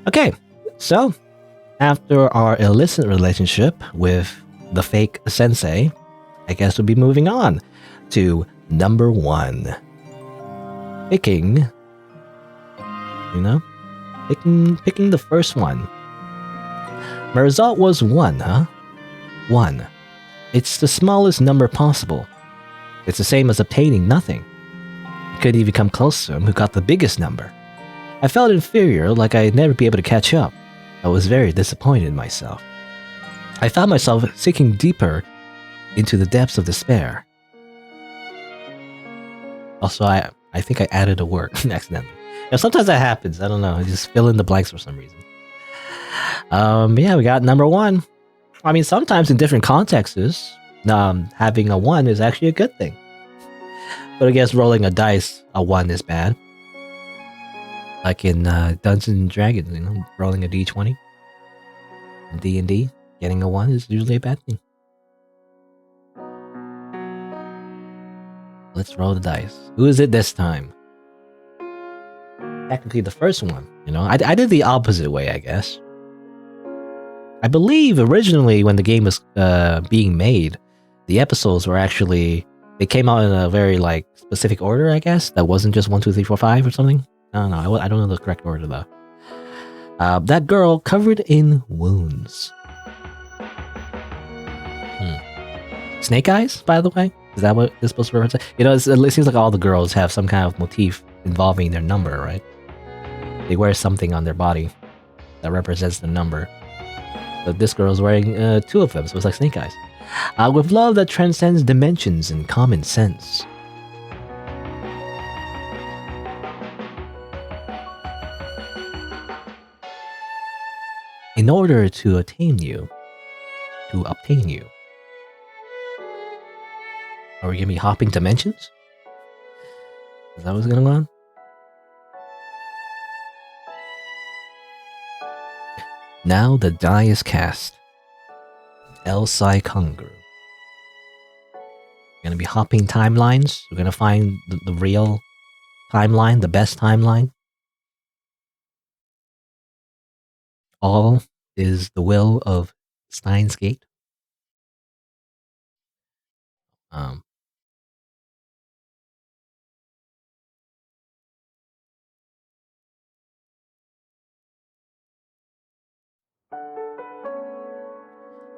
Okay, so after our illicit relationship with the fake sensei, I guess we'll be moving on to number 1. Picking the first one. My result was 1, huh? 1. It's the smallest number possible. It's the same as obtaining nothing. I couldn't even come close to him who got the biggest number. I felt inferior, like I'd never be able to catch up. I was very disappointed in myself. I found myself sinking deeper into the depths of despair. Also, I think I added a word accidentally. Sometimes that happens. I don't know. I just fill in the blanks for some reason. Yeah, we got number 1. I mean, sometimes in different contexts, having a 1 is actually a good thing. But I guess rolling a dice, a 1 is bad. Like in Dungeons & Dragons, rolling a d20. In D&D, getting a 1 is usually a bad thing. Let's roll the dice. Who is it this time? Technically the first one, I did the opposite way, I guess. I believe originally when the game was being made, the episodes were actually, they came out in a very specific order, I guess. That wasn't just 1, 2, 3, 4, 5 or something. I don't know. I don't know the correct order though. That girl covered in wounds. Snake eyes, by the way? Is that what it's supposed to represent? It seems like all the girls have some kind of motif involving their number, right? They wear something on their body that represents the number. But this girl's wearing 2 of them, so it's like snake eyes. With love that transcends dimensions and common sense. In order to obtain you. Are we gonna be hopping dimensions? Is that what's going on? Now the die is cast. El Sai Kanguru. We're gonna be hopping timelines. We're gonna find the real timeline, the best timeline. All is the will of Steins Gate.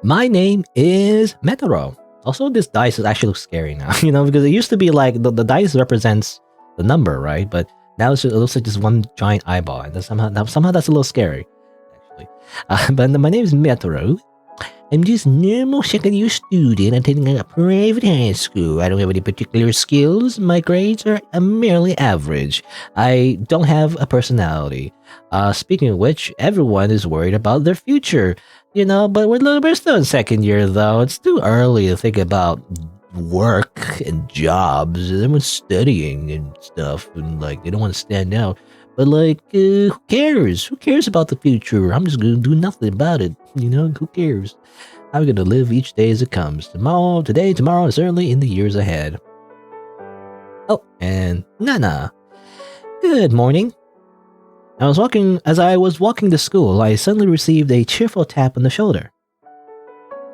My name is Metaro. Also, this dice actually looks scary now, because it used to be like the dice represents the number, right? But now it looks like just one giant eyeball, and somehow that's a little scary, actually. But my name is Metaro. I'm just a normal second-year student attending a private high school. I don't have any particular skills. My grades are merely average. I don't have a personality. Speaking of which, everyone is worried about their future. But we're still in second year, though. It's too early to think about work and jobs. Everyone's studying and stuff, and they don't want to stand out. But who cares? Who cares about the future? I'm just gonna do nothing about it. Who cares? I'm gonna live each day as it comes. Today, tomorrow, and certainly in the years ahead. Oh, and Nana. Good morning. As I was walking to school, I suddenly received a cheerful tap on the shoulder.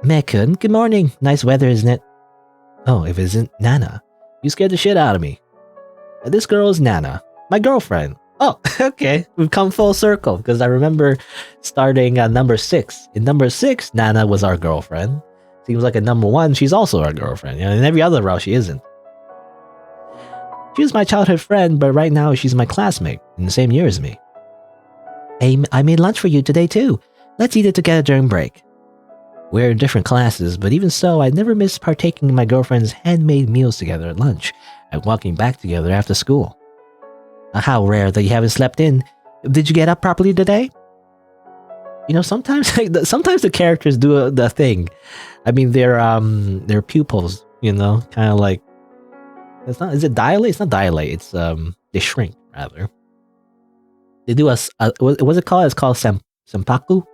Mekun, good morning. Nice weather, isn't it? Oh, if it isn't Nana. You scared the shit out of me. This girl is Nana, my girlfriend. Oh, okay. We've come full circle, because I remember starting at number 6. In number 6, Nana was our girlfriend. Seems like at number 1, she's also our girlfriend. In every other row, she isn't. She was my childhood friend, but right now she's my classmate in the same year as me. Hey, I made lunch for you today too. Let's eat it together during break. We're in different classes, but even so, I never miss partaking in my girlfriend's handmade meals together at lunch and walking back together after school. How rare that you haven't slept in. Did you get up properly today? Sometimes the characters do the thing. I mean, their pupils, kind of like, is it dilate? It's not dilate. It's they shrink rather. They do what's it called? It's called senpaku.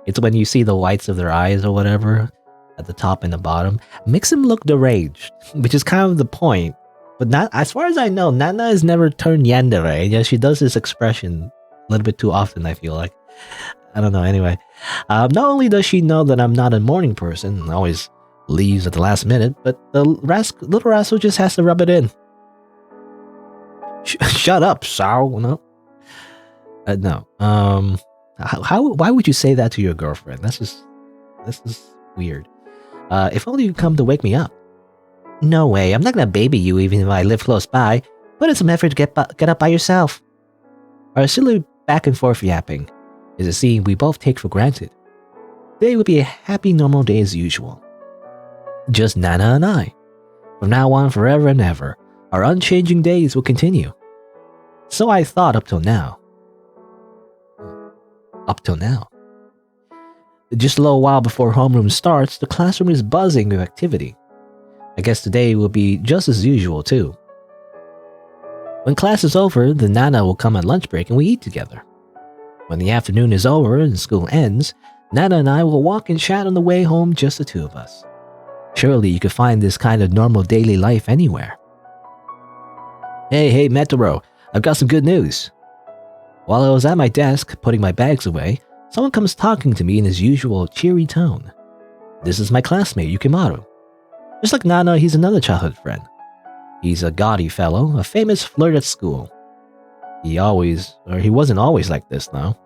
It's when you see the whites of their eyes or whatever at the top and the bottom. Makes them look deranged, which is kind of the point. But not, as far as I know, Nana has never turned yandere. Yeah, she does this expression little bit too often, I feel like. I don't know, anyway. Not only does she know that I'm not a morning person and always leaves at the last minute, but the little rascal just has to rub it in. Shut up, Sao. No. No. Why would you say that to your girlfriend? This is weird. If only you come to wake me up. No way, I'm not gonna baby you even if I live close by. Put in some effort to get up by yourself. Our silly back and forth yapping is a scene we both take for granted. Today would be a happy normal day as usual. Just Nana and I. From now on, forever and ever, our unchanging days will continue. So I thought up till now. Up till now. Just a little while before homeroom starts, the classroom is buzzing with activity. I guess today will be just as usual too. When class is over, the Nana will come at lunch break and we eat together. When the afternoon is over and school ends, Nana and I will walk and chat on the way home, just the two of us. Surely you could find this kind of normal daily life anywhere. Hey, Metro, I've got some good news. While I was at my desk, putting my bags away, someone comes talking to me in his usual cheery tone. This is my classmate, Yukimaru. Just like Nana, he's another childhood friend. He's a gaudy fellow, a famous flirt at school. He wasn't always like this though.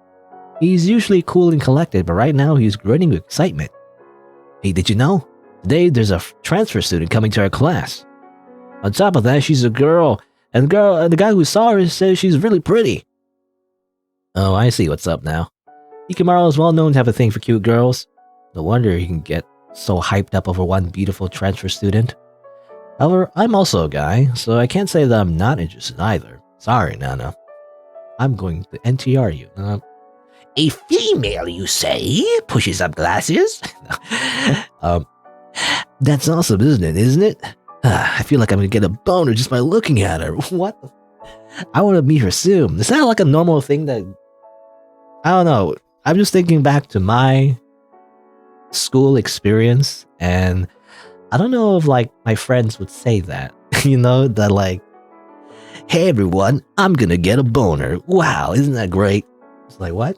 He's usually cool and collected, but right now he's grinning with excitement. Hey, did you know? Today there's a transfer student coming to our class. On top of that, she's a girl, and the guy who saw her says she's really pretty. Oh, I see what's up now. Yukimaru is well known to have a thing for cute girls. No wonder he can get so hyped up over one beautiful transfer student. However, I'm also a guy, so I can't say that I'm not interested either. Sorry, Nana. I'm going to NTR you. A female, you say? Pushes up glasses? That's awesome, isn't it? I feel like I'm gonna get a boner just by looking at her. What? I want to meet her soon. Is that like a normal thing that... I don't know. I'm just thinking back to my school experience, and I don't know if like my friends would say that. You know, that like, hey everyone, I'm gonna get a boner. Wow, isn't that great? It's like, what?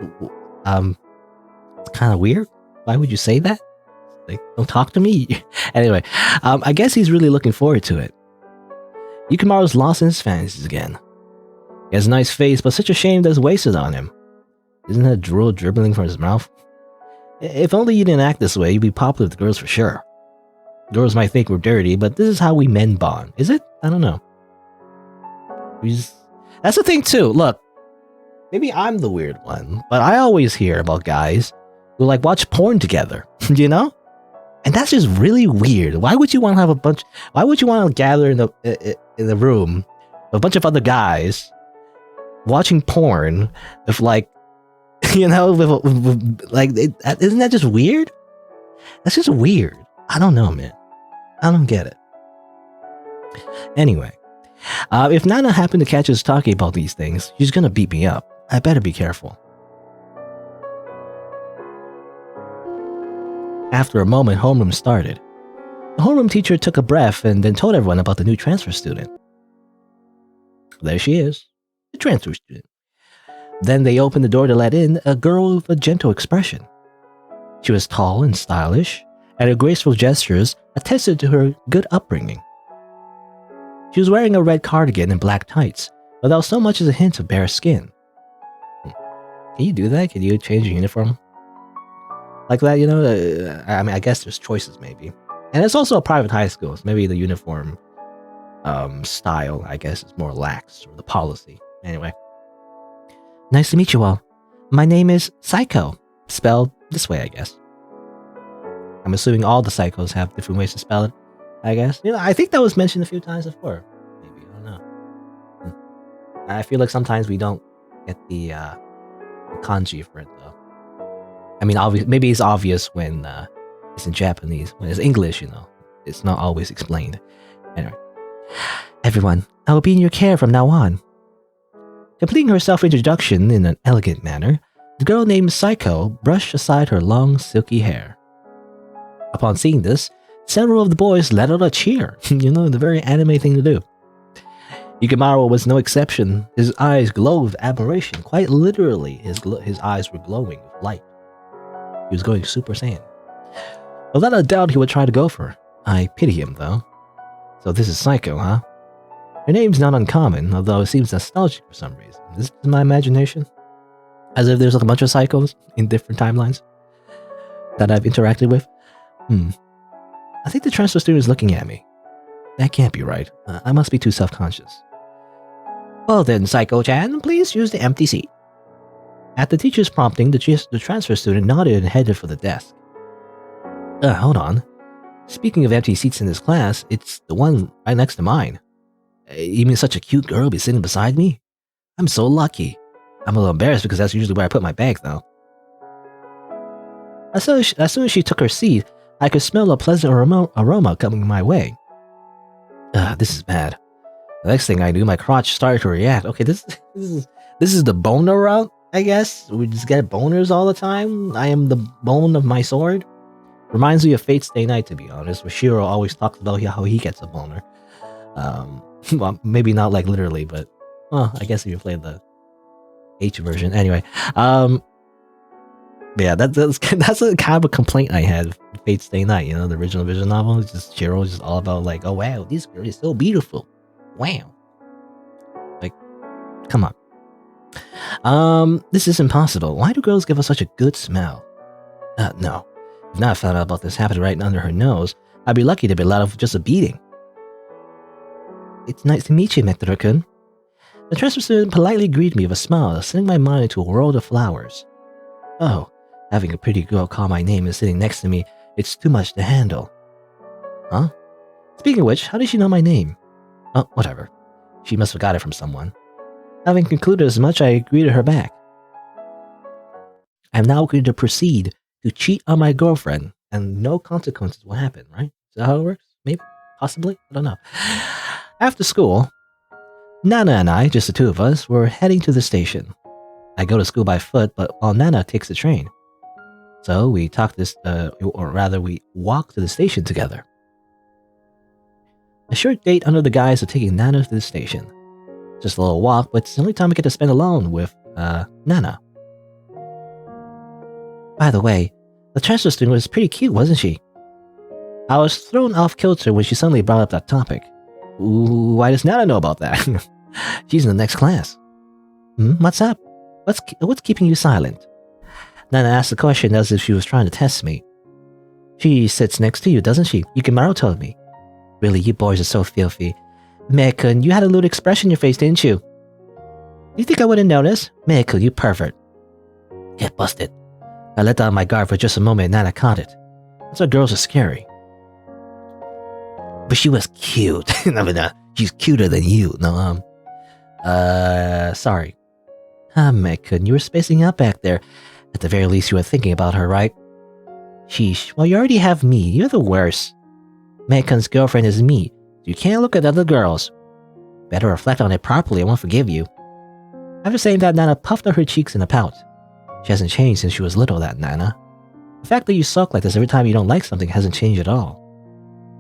It's kind of weird. Why would you say that? Like, don't talk to me. Anyway, I guess he's really looking forward to it. Yukimaru's lost in his fantasies again. He has a nice face, but such a shame that it's wasted on him. Isn't that drool dribbling from his mouth? If only you didn't act this way, you'd be popular with the girls for sure. Girls might think we're dirty, but this is how we men bond. Is it? I don't know. That's the thing too. Look, maybe I'm the weird one, but I always hear about guys who like watch porn together, you know? And that's just really weird. Why would you want to have why would you want to gather in the room with a bunch of other guys watching porn with like, you know, isn't that just weird? That's just weird. I don't know, man. I don't get it. Anyway, if Nana happened to catch us talking about these things, she's gonna beat me up. I better be careful. After a moment, homeroom started. The homeroom teacher took a breath and then told everyone about the new transfer student. There she is, the transfer student. Then they opened the door to let in a girl with a gentle expression. She was tall and stylish, and her graceful gestures attested to her good upbringing. She was wearing a red cardigan and black tights, without so much as a hint of bare skin. Can you do that? Can you change your uniform like that? You know, I mean, I guess there's choices maybe. And it's also a private high school, so maybe the uniform style, I guess, is more lax, or the policy. Anyway. Nice to meet you all. My name is Saiko, spelled this way, I guess. I'm assuming all the Saikos have different ways to spell it, I guess. You know, I think that was mentioned a few times before. Maybe, I don't know. I feel like sometimes we don't get the kanji for it, though. I mean, maybe it's obvious when it's in Japanese. When it's English, you know, it's not always explained. Anyway. Everyone, I will be in your care from now on. Completing her self-introduction in an elegant manner, the girl named Saiko brushed aside her long, silky hair. Upon seeing this, several of the boys let out a cheer. You know, the very anime thing to do. Yukimaru was no exception. His eyes glowed with admiration. Quite literally, his eyes were glowing with light. He was going Super Saiyan. Without a doubt, he would try to go for her. I pity him, though. So this is Saiko, huh? Her name's not uncommon, although it seems nostalgic for some reason. Is this my imagination? As if there's like a bunch of Saikos in different timelines that I've interacted with. I think the transfer student is looking at me. That can't be right. I must be too self-conscious. Well then, Saiko-chan, please use the empty seat. At the teacher's prompting, the transfer student nodded and headed for the desk. Hold on. Speaking of empty seats in this class, it's the one right next to mine. You mean such a cute girl be sitting beside me? I'm so lucky. I'm a little embarrassed because that's usually where I put my bag, though. As soon as she took her seat, I could smell a pleasant aroma coming my way. This is bad. The next thing I knew, my crotch started to react. Okay, this is the boner route, I guess. We just get boners all the time. I am the bone of my sword. Reminds me of Fate Stay Night, to be honest, where Shiro always talks about how he gets a boner. Well, maybe not like literally, but well, I guess if you played the H version. Anyway, yeah, that's a kind of a complaint I had with Fate Stay Night, you know, the original visual novel. It's just Shiro just all about like, oh wow, this girl is so beautiful. Wow. Like, come on. This is impossible. Why do girls give us such a good smell? No. If not found out about this happening right under her nose, I'd be lucky to be allowed just a beating. It's nice to meet you, Mektora-kun. The transfer student politely greeted me with a smile, sending my mind into a world of flowers. Oh, having a pretty girl call my name and sitting next to me, it's too much to handle. Huh? Speaking of which, how did she know my name? Oh, whatever. She must have got it from someone. Having concluded as much, I greeted her back. I'm now going to proceed to cheat on my girlfriend, and no consequences will happen, right? Is that how it works? Maybe? Possibly? I don't know. After school, Nana and I, just the two of us, were heading to the station. I go to school by foot, but while Nana takes the train. So we walk to the station together. A short date under the guise of taking Nana to the station. Just a little walk, but it's the only time we get to spend alone with, Nana. By the way, the transfer student was pretty cute, wasn't she? I was thrown off kilter when she suddenly brought up that topic. Ooh, why does Nana know about that? She's in the next class. What's up? What's keeping you silent? Nana asked the question as if she was trying to test me. She sits next to you, doesn't she? Yukimaru told me. Really, you boys are so filthy. Meikun, you had a lewd expression in your face, didn't you? You think I wouldn't notice? Meikun, you pervert. Get busted. I let down my guard for just a moment and Nana caught it. That's why girls are scary. But she was cute. I mean, she's cuter than you. No, sorry. Meikun, you were spacing out back there. At the very least, you were thinking about her, right? Sheesh, well, you already have me. You're the worst. Meikun's girlfriend is me, so you can't look at other girls. Better reflect on it properly, I won't forgive you. After saying that, Nana puffed out her cheeks in a pout. She hasn't changed since she was little, that Nana. The fact that you sulk like this every time you don't like something hasn't changed at all.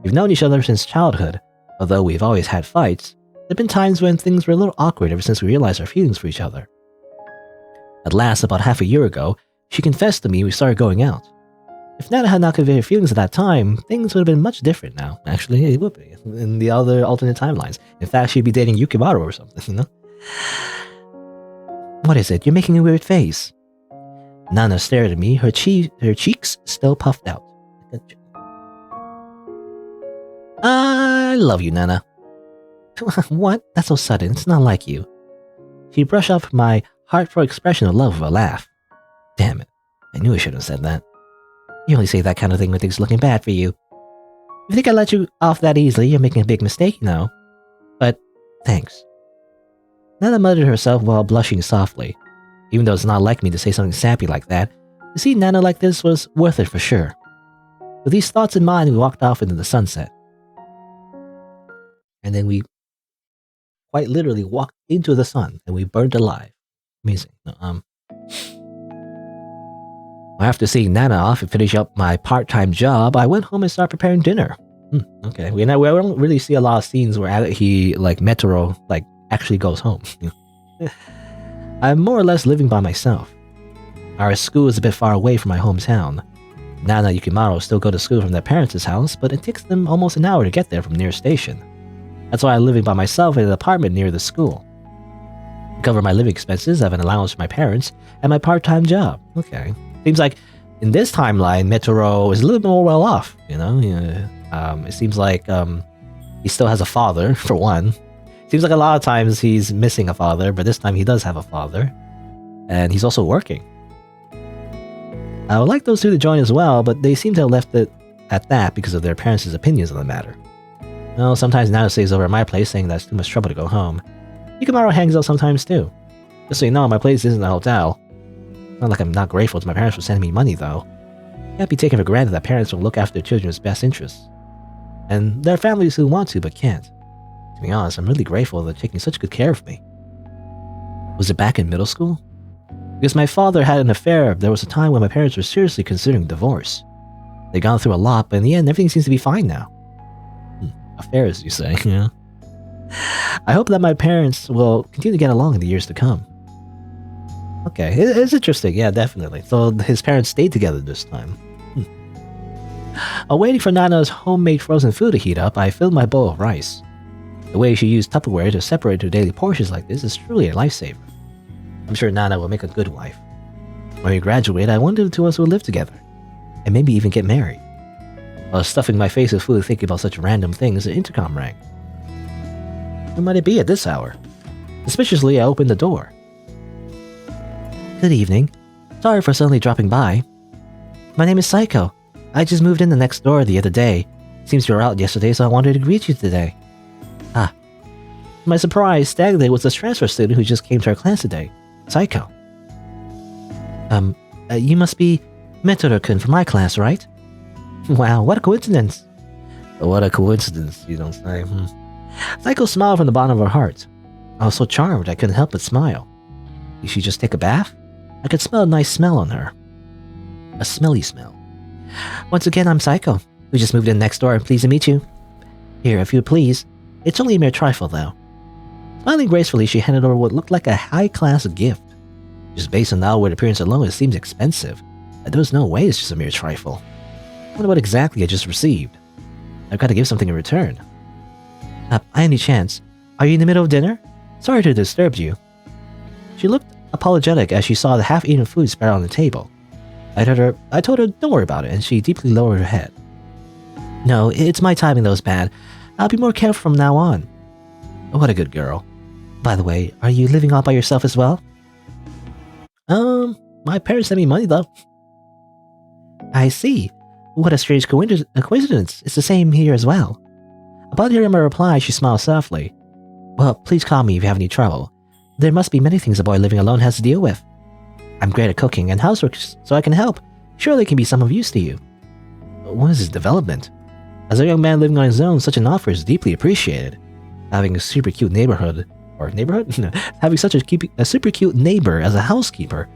We've known each other since childhood. Although we've always had fights, there have been times when things were a little awkward ever since we realized our feelings for each other. At last, about half a year ago, she confessed to me and we started going out. If Nana had not conveyed her feelings at that time, things would have been much different now. Actually, it would be, in the other alternate timelines. In fact, she'd be dating Yukimaru or something, you know? What is it? You're making a weird face. Nana stared at me, her cheeks still puffed out. I love you, Nana. What? That's so sudden. It's not like you. She brushed off my heartfelt expression of love with a laugh. Damn it. I knew I shouldn't have said that. You only say that kind of thing when things are looking bad for you. If you think I let you off that easily, you're making a big mistake, you know. But, thanks. Nana muttered herself while blushing softly. Even though it's not like me to say something sappy like that, to see Nana like this was worth it for sure. With these thoughts in mind, we walked off into the sunset. And then we quite literally walked into the sun and we burned alive. Amazing. After seeing Nana off and finish up my part-time job, I went home and started preparing dinner. Okay, we don't really see a lot of scenes where he, like, Metoro, like, actually goes home. I'm more or less living by myself. Our school is a bit far away from my hometown. Nana and Yukimaro still go to school from their parents' house, but it takes them almost an hour to get there from near station. That's why I'm living by myself in an apartment near the school. To cover my living expenses, I have an allowance from my parents and my part-time job. Okay. Seems like in this timeline, Metaro is a little bit more well off, you know? It seems like he still has a father, for one. Seems like a lot of times he's missing a father, but this time he does have a father. And he's also working. I would like those two to join as well, but they seem to have left it at that because of their parents' opinions on the matter. Well, sometimes Nana stays over at my place saying that's too much trouble to go home. Yukimaro hangs out sometimes too. Just so you know, my place isn't a hotel. It's not like I'm not grateful to my parents for sending me money, though. It can't be taken for granted that parents will look after their children's best interests. And there are families who want to but can't. To be honest, I'm really grateful they're taking such good care of me. Was it back in middle school? Because my father had an affair, there was a time when my parents were seriously considering divorce. They'd gone through a lot, but in the end, everything seems to be fine now. Affairs, you say, yeah. I hope that my parents will continue to get along in the years to come. Okay, it's interesting, yeah, definitely. So his parents stayed together this time. While waiting for Nana's homemade frozen food to heat up, I filled my bowl of rice. The way she used Tupperware to separate her daily portions like this is truly a lifesaver. I'm sure Nana will make a good wife. When we graduate, I wonder if the two of us will live together, and maybe even get married. I was stuffing my face with food thinking about such random things, the intercom rang. Who might it be at this hour? Suspiciously, I opened the door. Good evening. Sorry for suddenly dropping by. My name is Saiko. I just moved in the next door the other day. Seems you were out yesterday, so I wanted to greet you today. Ah. To my surprise, Stagley was the transfer student who just came to our class today. Saiko. You must be Metaro-kun from my class, right? Wow, what a coincidence. What a coincidence, you don't say. Saiko smiled from the bottom of her heart. I was so charmed I couldn't help but smile. Did she just take a bath? I could smell a nice smell on her. A smelly smell. Once again, I'm Saiko, who just moved in next door and pleased to meet you. Here, if you please. It's only a mere trifle, though. Smiling gracefully, she handed over what looked like a high-class gift. Just based on the outward appearance alone, it seems expensive. There was no way it's just a mere trifle. I wonder what exactly I just received. I've got to give something in return. By any chance, are you in the middle of dinner? Sorry to disturb you. She looked apologetic as she saw the half-eaten food spread on the table. I told her don't worry about it, and she deeply lowered her head. No, it's my timing that was bad. I'll be more careful from now on. What a good girl. By the way, are you living all by yourself as well? My parents sent me money though. I see. What a strange coincidence. It's the same here as well. Upon hearing my reply, she smiled softly. Well, please call me if you have any trouble. There must be many things a boy living alone has to deal with. I'm great at cooking and housework, so I can help. Surely it can be some of use to you. What is this development? As a young man living on his own, such an offer is deeply appreciated. Having a super cute neighborhood, having such a super cute neighbor as a housekeeper,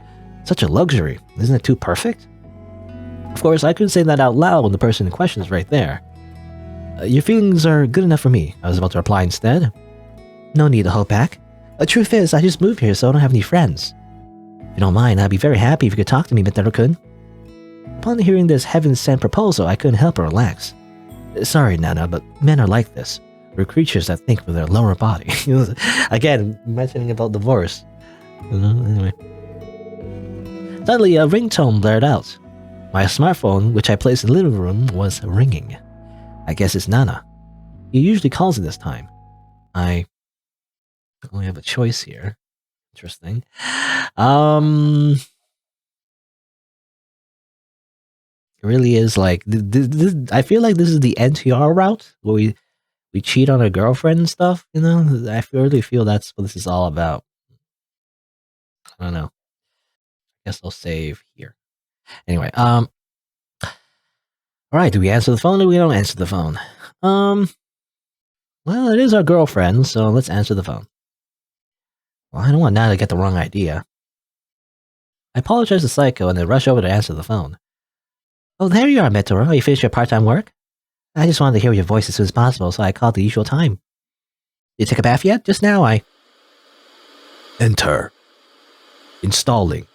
such a luxury. Isn't it too perfect? Of course, I couldn't say that out loud when the person in question is right there. Your feelings are good enough for me, I was about to reply instead. No need to hold back. The truth is, I just moved here, so I don't have any friends. If you don't mind, I'd be very happy if you could talk to me, Mitaro-kun. Upon hearing this heaven-sent proposal, I couldn't help but relax. Sorry, Nana, but men are like this. We're creatures that think with their lower body. Again, mentioning about divorce. Anyway. Suddenly, a ringtone blared out. My smartphone, which I placed in the living room, was ringing. I guess it's Nana. He usually calls at this time. I only have a choice here. Interesting. It really is like I feel like this is the NTR route where we cheat on our girlfriend and stuff. You know, I really feel that's what this is all about. I don't know. I guess I'll save here. Anyway, all right. Do we answer the phone or we don't answer the phone? Well, it is our girlfriend, so let's answer the phone. Well, I don't want Nana to get the wrong idea. I apologize to Saiko and then rush over to answer the phone. Oh, there you are, Metaro. You finished your part-time work? I just wanted to hear your voice as soon as possible, so I called the usual time. Did you take a bath yet? Just now, Enter. Installing.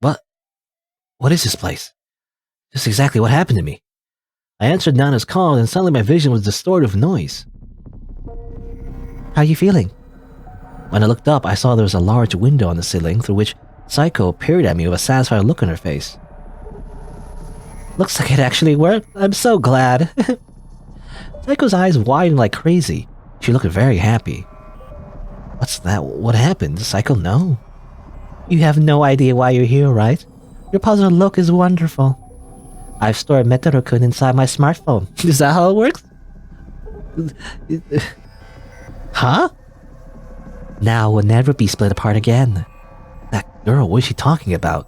What? What is this place? This is exactly what happened to me. I answered Nana's call and suddenly my vision was distorted with noise. How are you feeling? When I looked up, I saw there was a large window on the ceiling through which Saiko peered at me with a satisfied look on her face. Looks like it actually worked. I'm so glad. Saiko's eyes widened like crazy. She looked very happy. What's that? What happened? Does Saiko know? You have no idea why you're here, right? Your puzzled look is wonderful. I've stored Metaro-kun inside my smartphone. Is that how it works? Huh? Now we'll never be split apart again. That girl, what is she talking about?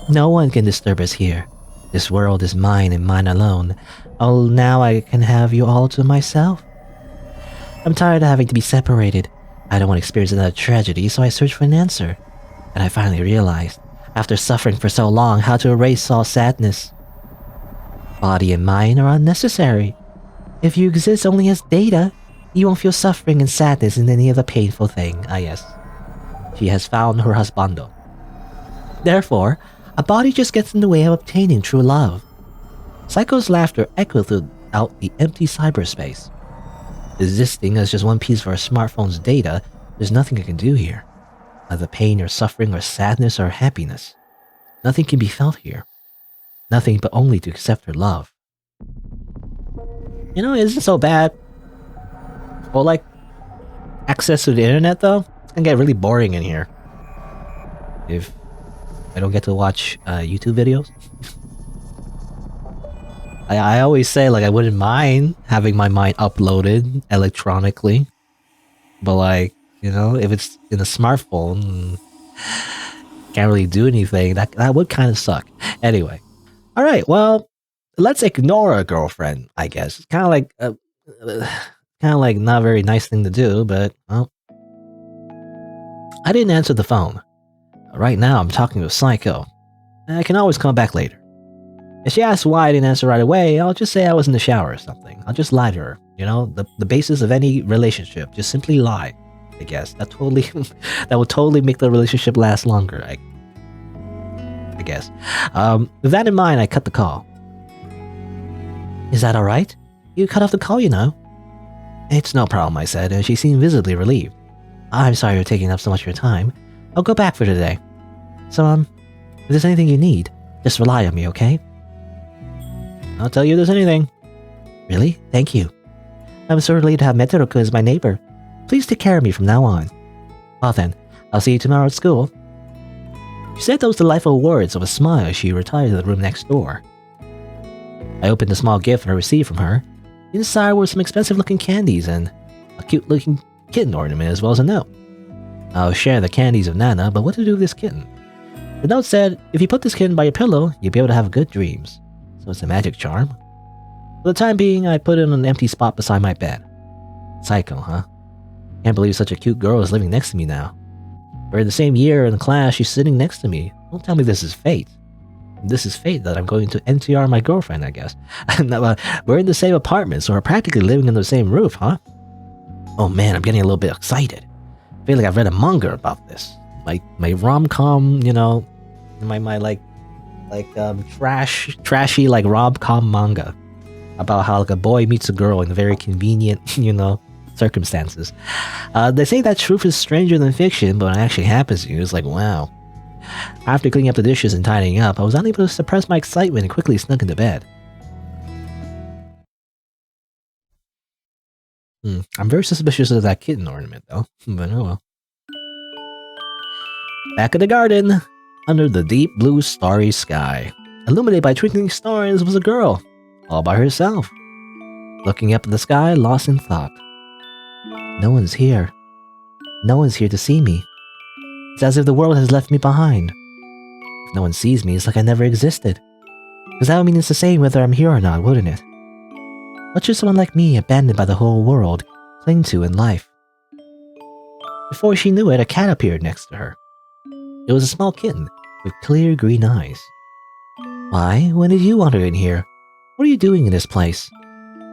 No one can disturb us here. This world is mine and mine alone. Oh, now I can have you all to myself. I'm tired of having to be separated. I don't want to experience another tragedy, so I searched for an answer. And I finally realized, after suffering for so long, how to erase all sadness. Body and mind are unnecessary. If you exist only as data, you won't feel suffering and sadness in any other painful thing, yes. She has found her husbando. Therefore, a body just gets in the way of obtaining true love. Saiko's laughter echoed throughout the empty cyberspace. Existing as just one piece of our smartphone's data, there's nothing I can do here. Neither pain or suffering or sadness or happiness. Nothing can be felt here. Nothing but only to accept her love. You know, it isn't so bad. Well, like, access to the internet though, it's gonna get really boring in here. If I don't get to watch YouTube videos. I always say, like, I wouldn't mind having my mind uploaded electronically. But, like, you know, if it's in a smartphone, can't really do anything, that would kind of suck. Anyway. Alright, well, let's ignore a girlfriend, I guess. It's kind of like not a very nice thing to do, but, well. I didn't answer the phone. Right now, I'm talking with Saiko. I can always call back later. If she asks why I didn't answer right away, I'll just say I was in the shower or something. I'll just lie to her. You know, the basis of any relationship. Just simply lie, I guess. That would totally make the relationship last longer, I guess. With that in mind, I cut the call. Is that alright? You cut off the call, you know. It's no problem, I said, and she seemed visibly relieved. I'm sorry you're taking up so much of your time. I'll go back for today. So, if there's anything you need, just rely on me, okay? I'll tell you if there's anything. Really? Thank you. I'm so relieved to have Metaro-kun as my neighbor. Please take care of me from now on. Well then, I'll see you tomorrow at school. She said those delightful words with a smile as she retired to the room next door. I opened the small gift I received from her. Inside were some expensive-looking candies and a cute-looking kitten ornament as well as a note. I'll share the candies with Nana, but what to do with this kitten? The note said, if you put this kitten by your pillow, you'll be able to have good dreams. So it's a magic charm. For the time being, I put it in an empty spot beside my bed. Psycho, huh? Can't believe such a cute girl is living next to me now. We're in the same year in class, she's sitting next to me. Don't tell me this is fate. This is fate that I'm going to NTR my girlfriend, I guess. We're in the same apartment, so we're practically living under the same roof, huh? Oh man, I'm getting a little bit excited. I feel like I've read a manga about this. My rom-com, you know, my trashy like rom-com manga about how like a boy meets a girl in very convenient, you know, circumstances. They say that truth is stranger than fiction, but when it actually happens to you, it's like, wow. After cleaning up the dishes and tidying up, I was unable to suppress my excitement and quickly snuck into bed. I'm very suspicious of that kitten ornament, though. But oh well. Back in the garden, under the deep blue starry sky, illuminated by twinkling stars, was a girl, all by herself, looking up at the sky, lost in thought. No one's here. No one's here to see me. It's as if the world has left me behind. If no one sees me, it's like I never existed. Because that would mean it's the same whether I'm here or not, wouldn't it? What should someone like me, abandoned by the whole world, cling to in life? Before she knew it, a cat appeared next to her. It was a small kitten with clear green eyes. Why? When did you wander in here? What are you doing in this place?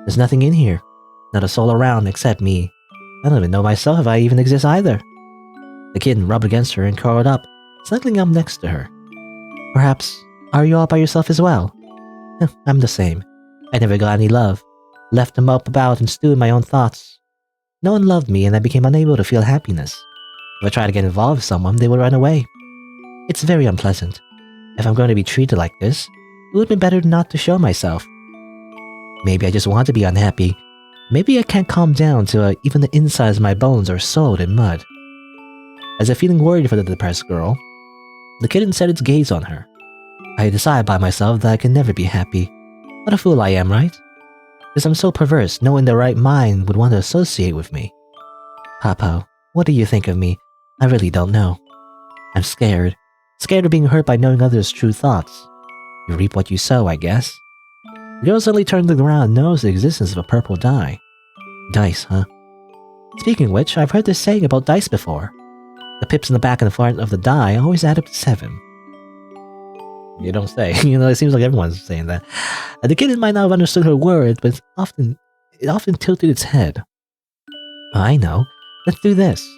There's nothing in here. Not a soul around except me. I don't even know myself if I even exist either. The kitten rubbed against her and curled up, snuggling up next to her. Perhaps, are you all by yourself as well? I'm the same. I never got any love. Left them up about and stew in my own thoughts. No one loved me and I became unable to feel happiness. If I tried to get involved with someone, they would run away. It's very unpleasant. If I'm going to be treated like this, it would be better not to show myself. Maybe I just want to be unhappy. Maybe I can't calm down till even the insides of my bones are soaked in mud. As if feeling worried for the depressed girl, the kitten set its gaze on her. I decided by myself that I can never be happy. What a fool I am, right? Because I'm so perverse, no one in their right mind would want to associate with me. Papo, what do you think of me? I really don't know. I'm scared. Scared of being hurt by knowing others' true thoughts. You reap what you sow, I guess. The girl suddenly turned to the ground and noticed the existence of a purple die. Dice, huh? Speaking of which, I've heard this saying about dice before. The pips in the back and the front of the die always add up to 7. You don't say. It seems like everyone's saying that. The kitten might not have understood her words, but it often tilted its head. I know. Let's do this.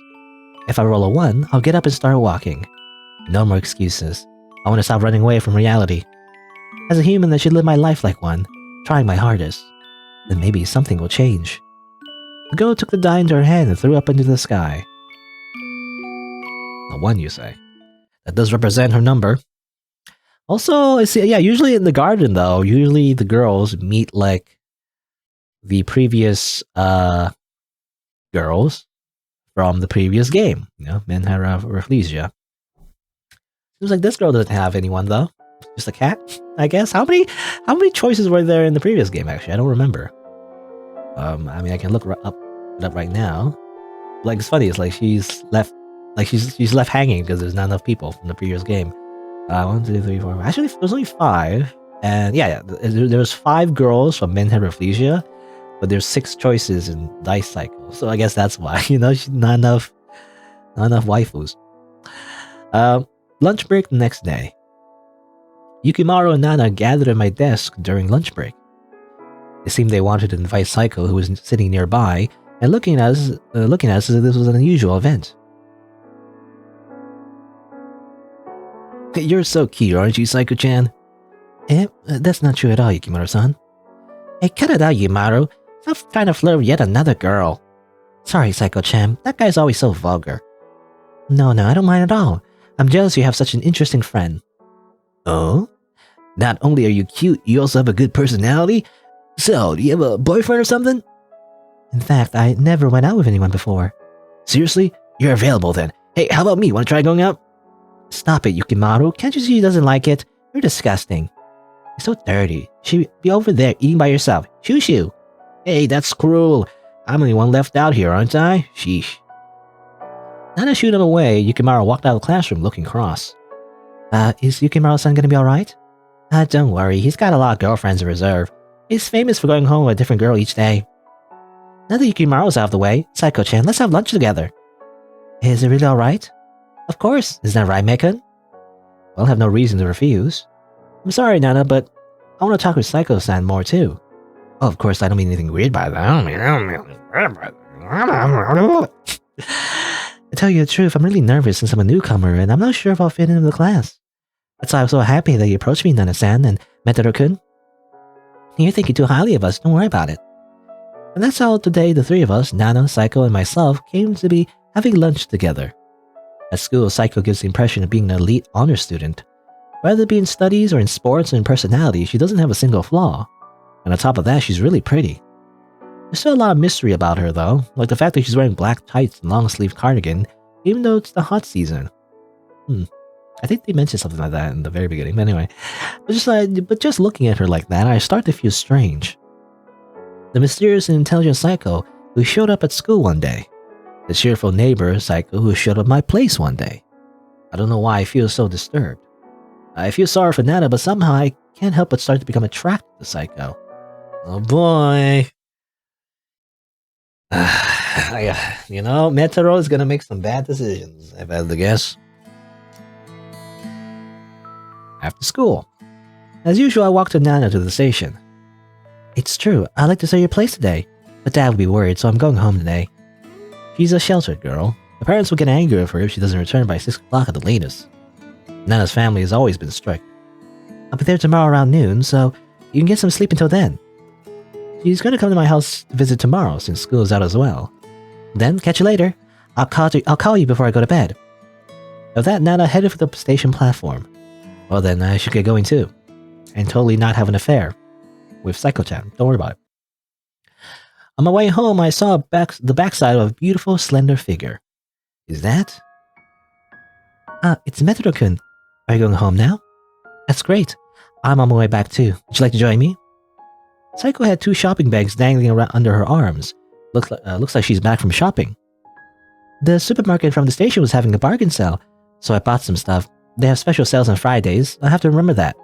If I roll a 1, I'll get up and start walking. No more excuses. I want to stop running away from reality. As a human, I should live my life like one, trying my hardest. Then maybe something will change. The girl took the die into her hand and threw up into the sky. A 1, you say? That does represent her number. Also, I see, usually in the garden, though, usually the girls meet, like, the previous, girls from the previous game. Menhera. Seems like this girl doesn't have anyone, though. Just a cat, I guess. How many choices were there in the previous game, actually? I don't remember. I can look it up right now. Like, it's funny, it's like she's left hanging because there's not enough people from the previous game. 1, 2, 3, 4. Actually, there's only 5. And there was 5 girls from Menhera, but there's 6 choices in Dice Cycle. So I guess that's why, she's not enough waifus. Lunch break the next day. Yukimaru and Nana gathered at my desk during lunch break. It seemed they wanted to invite Saiko, who was sitting nearby, and looking at us as if this was an unusual event. You're so cute, aren't you, Saiko-chan? That's not true at all, Yukimaru-san. Hey, cut it out, Yukimaru. Stop trying to flirt with yet another girl. Sorry, Saiko-chan. That guy's always so vulgar. No, I don't mind at all. I'm jealous you have such an interesting friend. Oh? Not only are you cute, you also have a good personality? So, do you have a boyfriend or something? In fact, I never went out with anyone before. Seriously? You're available then. Hey, how about me? Want to try going out? Stop it, Yukimaru. Can't you see she doesn't like it? You're disgusting. You're so dirty. She'd be over there eating by yourself. Shoo. Hey, that's cruel. I'm the only one left out here, aren't I? Sheesh. Not to shoot him away, Yukimaru walked out of the classroom looking cross. Is Yukimaru-san gonna be alright? Don't worry, he's got a lot of girlfriends in reserve. He's famous for going home with a different girl each day. Now that Yukimaru's out of the way, Saiko-chan, let's have lunch together. Is it really alright? Of course, isn't that right, Mekan? I'll have no reason to refuse. I'm sorry, Nana, but I want to talk with Saiko-san more too. Oh, of course, I don't mean anything weird by that. To tell you the truth, I'm really nervous since I'm a newcomer and I'm not sure if I'll fit into the class. That's why I'm so happy that you approached me, Nana-san and Metaro-kun. You're thinking too highly of us, don't worry about it. And that's how today the 3 of us, Nana, Saiko, and myself, came to be having lunch together. At school, Saiko gives the impression of being an elite honor student. Whether it be in studies or in sports or in personality, she doesn't have a single flaw. And on top of that, she's really pretty. There's still a lot of mystery about her though, like the fact that she's wearing black tights and long-sleeve cardigan, even though it's the hot season. I think they mentioned something like that in the very beginning, but anyway. But just looking at her like that, I start to feel strange. The mysterious and intelligent Saiko who showed up at school one day. The cheerful neighbor Saiko who showed up at my place one day. I don't know why I feel so disturbed. I feel sorry for Nana, but somehow I can't help but start to become attracted to Saiko. Oh boy. Metaro is gonna make some bad decisions, if I had to guess. After school. As usual, I walked with Nana to the station. It's true, I'd like to see your place today, but Dad would be worried, so I'm going home today. She's a sheltered girl. Her parents will get angry with her if she doesn't return by 6 o'clock at the latest. Nana's family has always been strict. I'll be there tomorrow around noon, so you can get some sleep until then. She's going to come to my house to visit tomorrow since school is out as well. Then, catch you later. I'll call you before I go to bed. With that, Nana headed for the station platform. Well then, I should get going too. And totally not have an affair with Psycho-chan. Don't worry about it. On my way home, I saw the backside of a beautiful, slender figure. Is that? It's Metro-kun. Are you going home now? That's great. I'm on my way back too. Would you like to join me? Saiko had 2 shopping bags dangling around under her arms. Looks like she's back from shopping. The supermarket from the station was having a bargain sale, so I bought some stuff. They have special sales on Fridays. I have to remember that.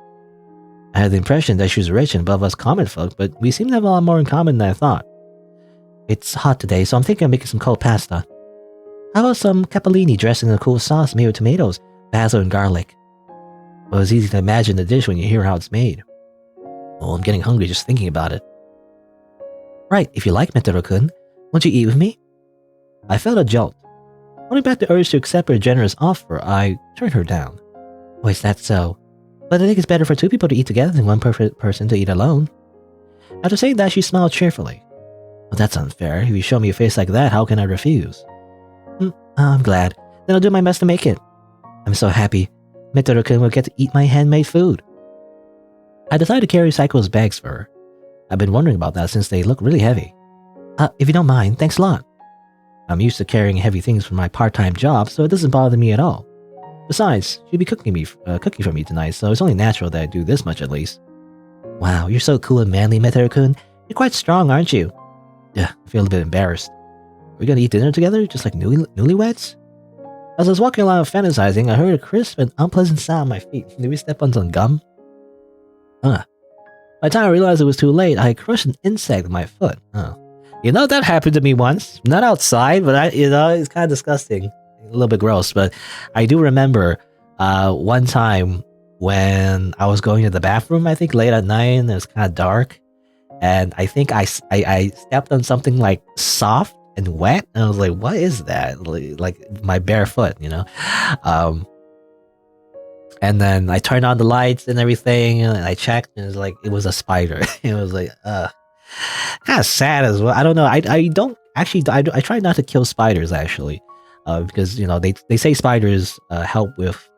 I had the impression that she was rich and above us common folk, but we seem to have a lot more in common than I thought. It's hot today, so I'm thinking of making some cold pasta. How about some capellini dressed in a cool sauce made with tomatoes, basil, and garlic? Well, it's easy to imagine the dish when you hear how it's made. Oh, I'm getting hungry just thinking about it. Right, if you like, Metaro-kun, won't you eat with me? I felt a jolt. Holding back the urge to accept her generous offer, I turned her down. Oh, is that so? But I think it's better for 2 people to eat together than one person to eat alone. After saying that, she smiled cheerfully. Well, that's unfair. If you show me a face like that, how can I refuse? I'm glad. Then I'll do my best to make it. I'm so happy. Metaro-kun will get to eat my handmade food. I decided to carry Saiko's bags for her. I've been wondering about that since they look really heavy. If you don't mind, thanks a lot. I'm used to carrying heavy things for my part-time job, so it doesn't bother me at all. Besides, she'll be cooking for me tonight, so it's only natural that I do this much at least. Wow, you're so cool and manly, Metaro-kun. You're quite strong, aren't you? Yeah, I feel a bit embarrassed. Are we gonna eat dinner together, just like newlyweds? As I was walking along fantasizing, I heard a crisp and unpleasant sound on my feet. Did we step on some gum? By the time I realized it was too late, I crushed an insect with my foot. You know, that happened to me once. Not outside, but it's kind of disgusting. A little bit gross, but I do remember one time when I was going to the bathroom, I think late at night, and it was kind of dark. And I think I stepped on something like soft and wet, and I was like, what is that? Like my bare foot, you know? And then I turned on the lights and everything, and I checked, and it was a spider. It was like, kind of sad as well. I don't know. I try not to kill spiders actually, because they say spiders help with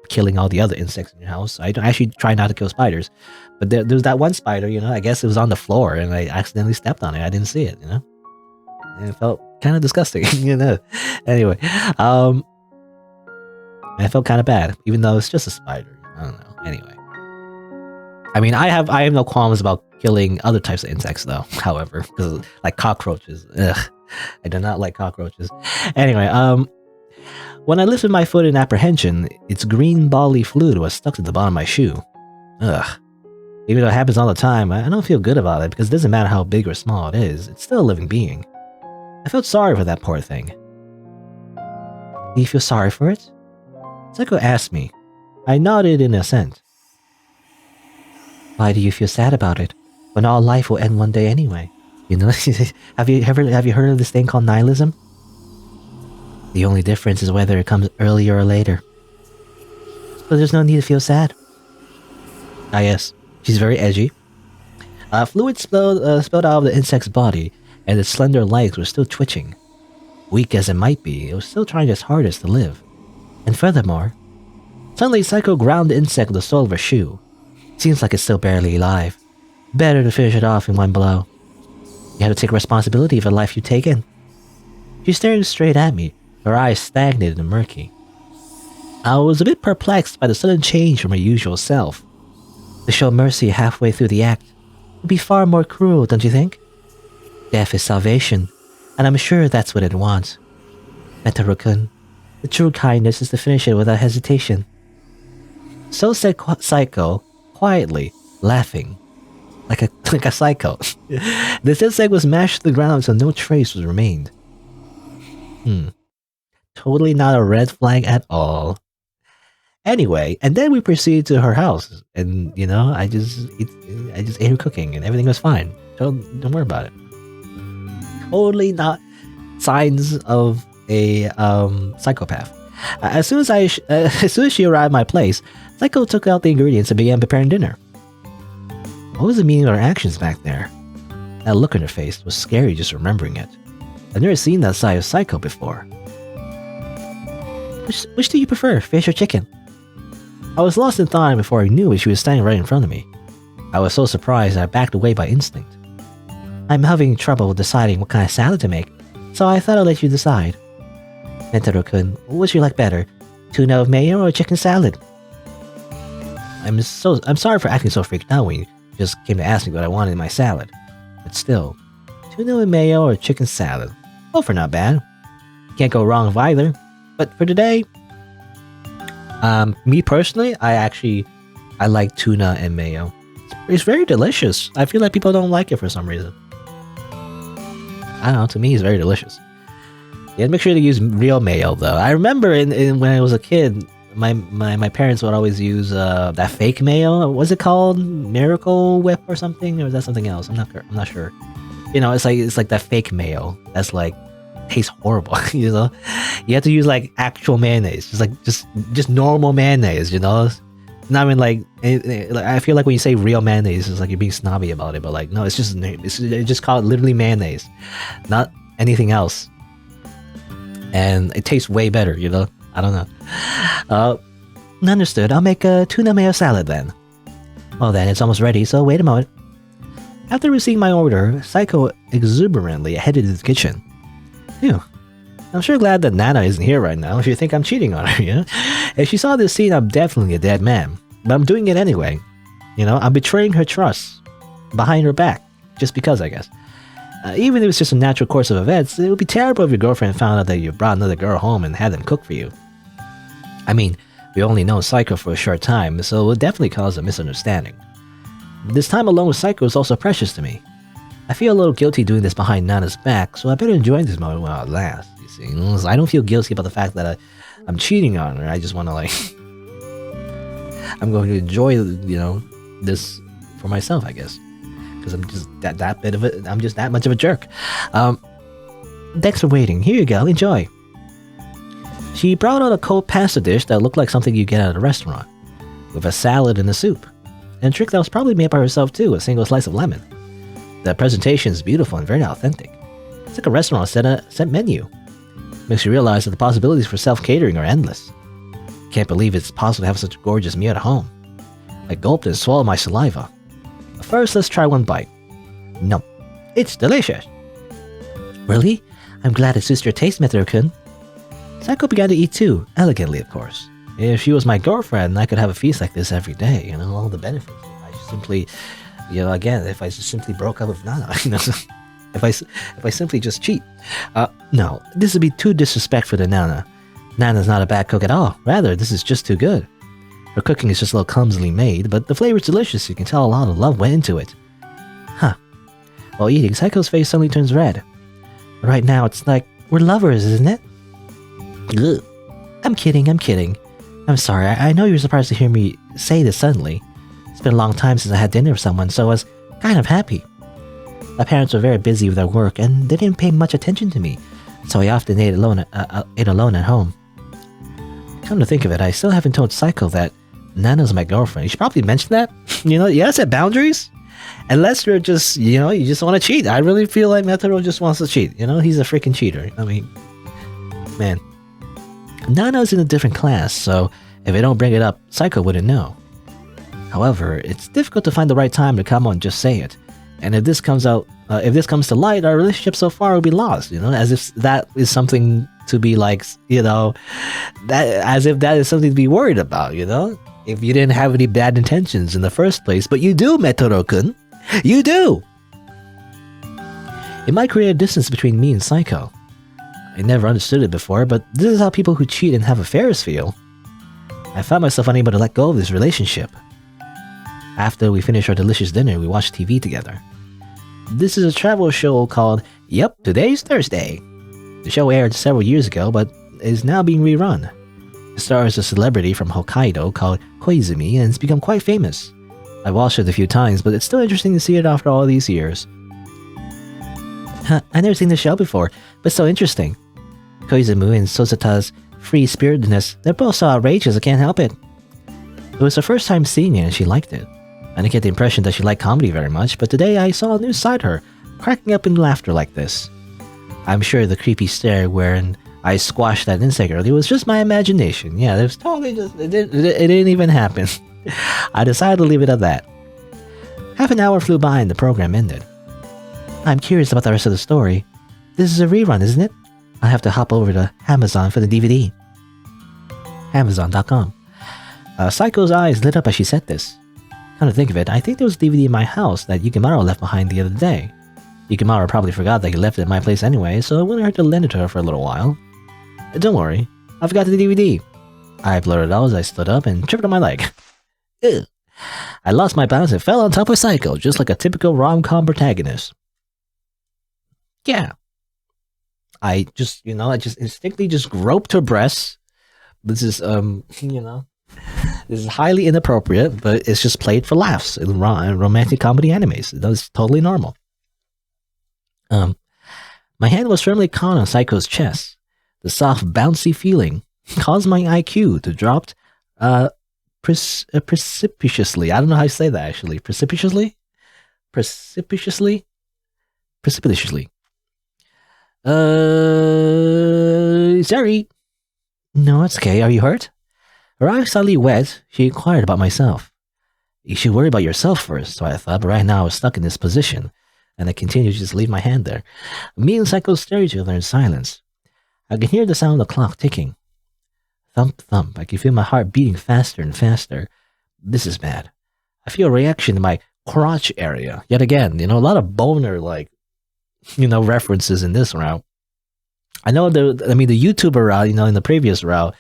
killing all the other insects in your house. So I don't actually try not to kill spiders, but there's that one spider. I guess it was on the floor, and I accidentally stepped on it. I didn't see it. And it felt kind of disgusting. Anyway, I felt kind of bad, even though it's just a spider. I don't know. Anyway, I mean, I have no qualms about killing other types of insects, though. However, because like cockroaches, I do not like cockroaches. Anyway, when I lifted my foot in apprehension, its green bally fluid was stuck to the bottom of my shoe. Even though it happens all the time, I don't feel good about it because it doesn't matter how big or small it is. It's still a living being. I felt sorry for that poor thing. Do you feel sorry for it? Saiko asked me. I nodded in assent. Why do you feel sad about it, when all life will end one day anyway? Have you heard of this thing called nihilism? The only difference is whether it comes earlier or later. But there's no need to feel sad. Ah yes, she's very edgy. Fluid spilled out of the insect's body, and its slender legs were still twitching. Weak as it might be, it was still trying its hardest to live. And furthermore, suddenly Saiko ground the insect with the sole of her shoe. Seems like it's still barely alive. Better to finish it off in one blow. You have to take responsibility for the life you've taken. She's staring straight at me, her eyes stagnated and murky. I was a bit perplexed by the sudden change from her usual self. To show mercy halfway through the act would be far more cruel, don't you think? Death is salvation, and I'm sure that's what it wants. Metaro-kun, the true kindness is to finish it without hesitation. So said Saiko, quietly, laughing. Like a psycho. This insect was mashed to the ground so no trace was remained. Totally not a red flag at all. Anyway, and then we proceeded to her house, and I just ate her cooking, and everything was fine. Don't worry about it. Totally not signs of a psychopath. As soon as she arrived at my place, Saiko took out the ingredients and began preparing dinner. What was the meaning of her actions back there? That look on her face was scary just remembering it. I've never seen that side of Saiko before. Which do you prefer, fish or chicken? I was lost in thought before I knew it, she was standing right in front of me. I was so surprised I backed away by instinct. I'm having trouble deciding what kind of salad to make, so I thought I'd let you decide. Netero-kun, what would you like better, tuna with mayo or chicken salad? I'm sorry for acting so freaked out when you just came to ask me what I wanted in my salad. But still, tuna with mayo or chicken salad, both are not bad. Can't go wrong with either. But for today, me personally, I like tuna and mayo. It's very delicious. I feel like people don't like it for some reason. I don't know, to me it's very delicious. Yeah, make sure to use real mayo though. I remember when I was a kid, my parents would always use that fake mayo. What's it called? Miracle Whip or something? Or is that something else? I'm not sure. It's like that fake mayo that's like tastes horrible. You have to use like actual mayonnaise, just normal mayonnaise. Not even like I feel like when you say real mayonnaise, it's like you're being snobby about it. But like no, it's just called literally mayonnaise, not anything else. And it tastes way better. I don't know. Understood. I'll make a tuna mayo salad then. Well then, it's almost ready, so wait a moment. After receiving my order, Saiko exuberantly headed to the kitchen. Phew. I'm sure glad that Nana isn't here right now. If you think I'm cheating on her, yeah? If she saw this scene, I'm definitely a dead man. But I'm doing it anyway. I'm betraying her trust behind her back, just because, I guess. Even if it's just a natural course of events, it would be terrible if your girlfriend found out that you brought another girl home and had them cook for you. I mean, we only know Saiko for a short time, so it would definitely cause a misunderstanding. This time alone with Saiko is also precious to me. I feel a little guilty doing this behind Nana's back, so I better enjoy this moment while it lasts, you see. I don't feel guilty about the fact that I'm cheating on her. I just want to I'm going to enjoy, this for myself, I guess. Because I'm just that bit of it. I'm just that much of a jerk. Thanks for waiting. Here you go. Enjoy. She brought out a cold pasta dish that looked like something you get at a restaurant, with a salad and a soup, and a trick that was probably made by herself too, a single slice of lemon. The presentation is beautiful and very authentic. It's like a restaurant set menu. Makes you realize that the possibilities for self-catering are endless. Can't believe it's possible to have such a gorgeous meal at home. I gulped and swallowed my saliva. First, let's try one bite. No, it's delicious. Really? I'm glad it suits your taste, Metro-kun. Saiko began to eat too, elegantly of course. If she was my girlfriend, I could have a feast like this every day, all the benefits. If I simply, if I just simply broke up with Nana, if I simply just cheat. No, this would be too disrespectful to Nana. Nana's not a bad cook at all. Rather, this is just too good. Her cooking is just a little clumsily made, but the flavor's delicious. You can tell a lot of love went into it. Huh. While eating, Saiko's face suddenly turns red. Right now, it's like we're lovers, isn't it? Ugh. I'm kidding. I'm sorry. I know you're surprised to hear me say this suddenly. It's been a long time since I had dinner with someone, so I was kind of happy. My parents were very busy with their work, and they didn't pay much attention to me, so I often ate alone at home. Come to think of it, I still haven't told Saiko that Nana's my girlfriend. You should probably mention that. Set boundaries. Unless you're just, you just want to cheat. I really feel like Metaro just wants to cheat. He's a freaking cheater. I mean, man. Nana's in a different class, so if they don't bring it up, Saiko wouldn't know. However, it's difficult to find the right time to come on and just say it. And if this comes to light, our relationship so far will be lost, as if that is something to be as if that is something to be worried about, if you didn't have any bad intentions in the first place, but you do, Metaro-kun. You do! It might create a distance between me and Saiko. I never understood it before, but this is how people who cheat and have affairs feel. I found myself unable to let go of this relationship. After we finished our delicious dinner, we watched TV together. This is a travel show called Yep, Today's Thursday. The show aired several years ago, but is now being rerun. It stars a celebrity from Hokkaido called Koizumi and it's become quite famous. I've watched it a few times, but it's still interesting to see it after all these years. I've never seen the show before, but it's so interesting. Koizumi and Sosata's free-spiritedness, they're both so outrageous I can't help it. It was her first time seeing it and she liked it. I didn't get the impression that she liked comedy very much, but today I saw a new side of her, cracking up in laughter like this. I'm sure the creepy stare wherein I squashed that insect earlier was just my imagination. Yeah, it was totally just, it didn't even happen. I decided to leave it at that. Half an hour flew by and the program ended. I'm curious about the rest of the story. This is a rerun, isn't it? I'll have to hop over to Amazon for the DVD. Amazon.com. Saiko's eyes lit up as she said this. Come to think of it, I think there was a DVD in my house that Yukimaru left behind the other day. Yukimaru probably forgot that he left it at my place anyway, so I wouldn't hurt to lend it to her for a little while. Don't worry, I forgot the DVD. I blurted out as I stood up and tripped on my leg. Ugh. I lost my balance and fell on top of Saiko, just like a typical rom-com protagonist. Yeah. I just instinctively just groped her breasts. This is, this is highly inappropriate, but it's just played for laughs in romantic comedy animes. That's totally normal. My hand was firmly caught on Saiko's chest. The soft, bouncy feeling caused my IQ to drop precipitously. I don't know how to say that actually. Precipitously. Sorry. No, it's okay. Are you hurt? Her eyes suddenly wet. She inquired about myself. You should worry about yourself first, so I thought, but right now I was stuck in this position, and I continued to just leave my hand there. Me and Saiko stared at each other in silence. I can hear the sound of the clock ticking. Thump, thump. I can feel my heart beating faster and faster. This is bad. I feel a reaction in my crotch area. Yet again, a lot of boner, references in this route. I know the YouTuber route, in the previous route,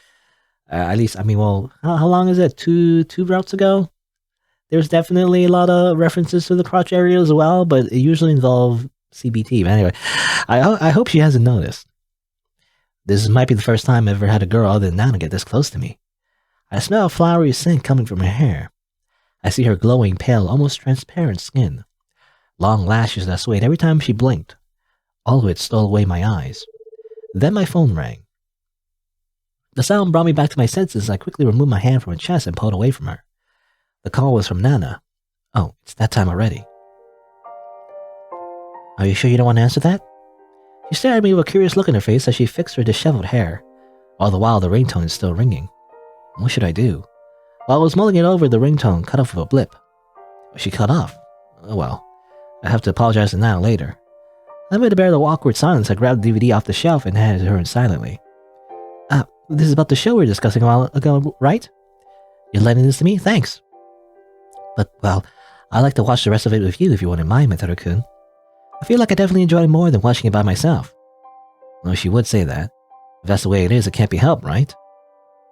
at least, how long is it? Two routes ago? There's definitely a lot of references to the crotch area as well, but it usually involves CBT. But anyway, I hope she hasn't noticed. This might be the first time I've ever had a girl other than Nana get this close to me. I smell a flowery scent coming from her hair. I see her glowing, pale, almost transparent skin. Long lashes that swayed every time she blinked. All of it stole away my eyes. Then my phone rang. The sound brought me back to my senses as I quickly removed my hand from her chest and pulled away from her. The call was from Nana. Oh, it's that time already. Are you sure you don't want to answer that? She stared at me with a curious look in her face as she fixed her disheveled hair. All the while, the ringtone is still ringing. What should I do? While I was mulling it over, the ringtone cut off with a blip. She cut off. Oh well. I have to apologize to Nana later. Unable to bear the awkward silence, I grabbed the DVD off the shelf and handed it to her silently. This is about the show we were discussing a while ago, right? You're lending this to me? Thanks. But, well, I'd like to watch the rest of it with you if you wouldn't mind, Metodo-kun. I feel like I definitely enjoyed it more than watching it by myself. Well, she would say that. If that's the way it is, it can't be helped, right?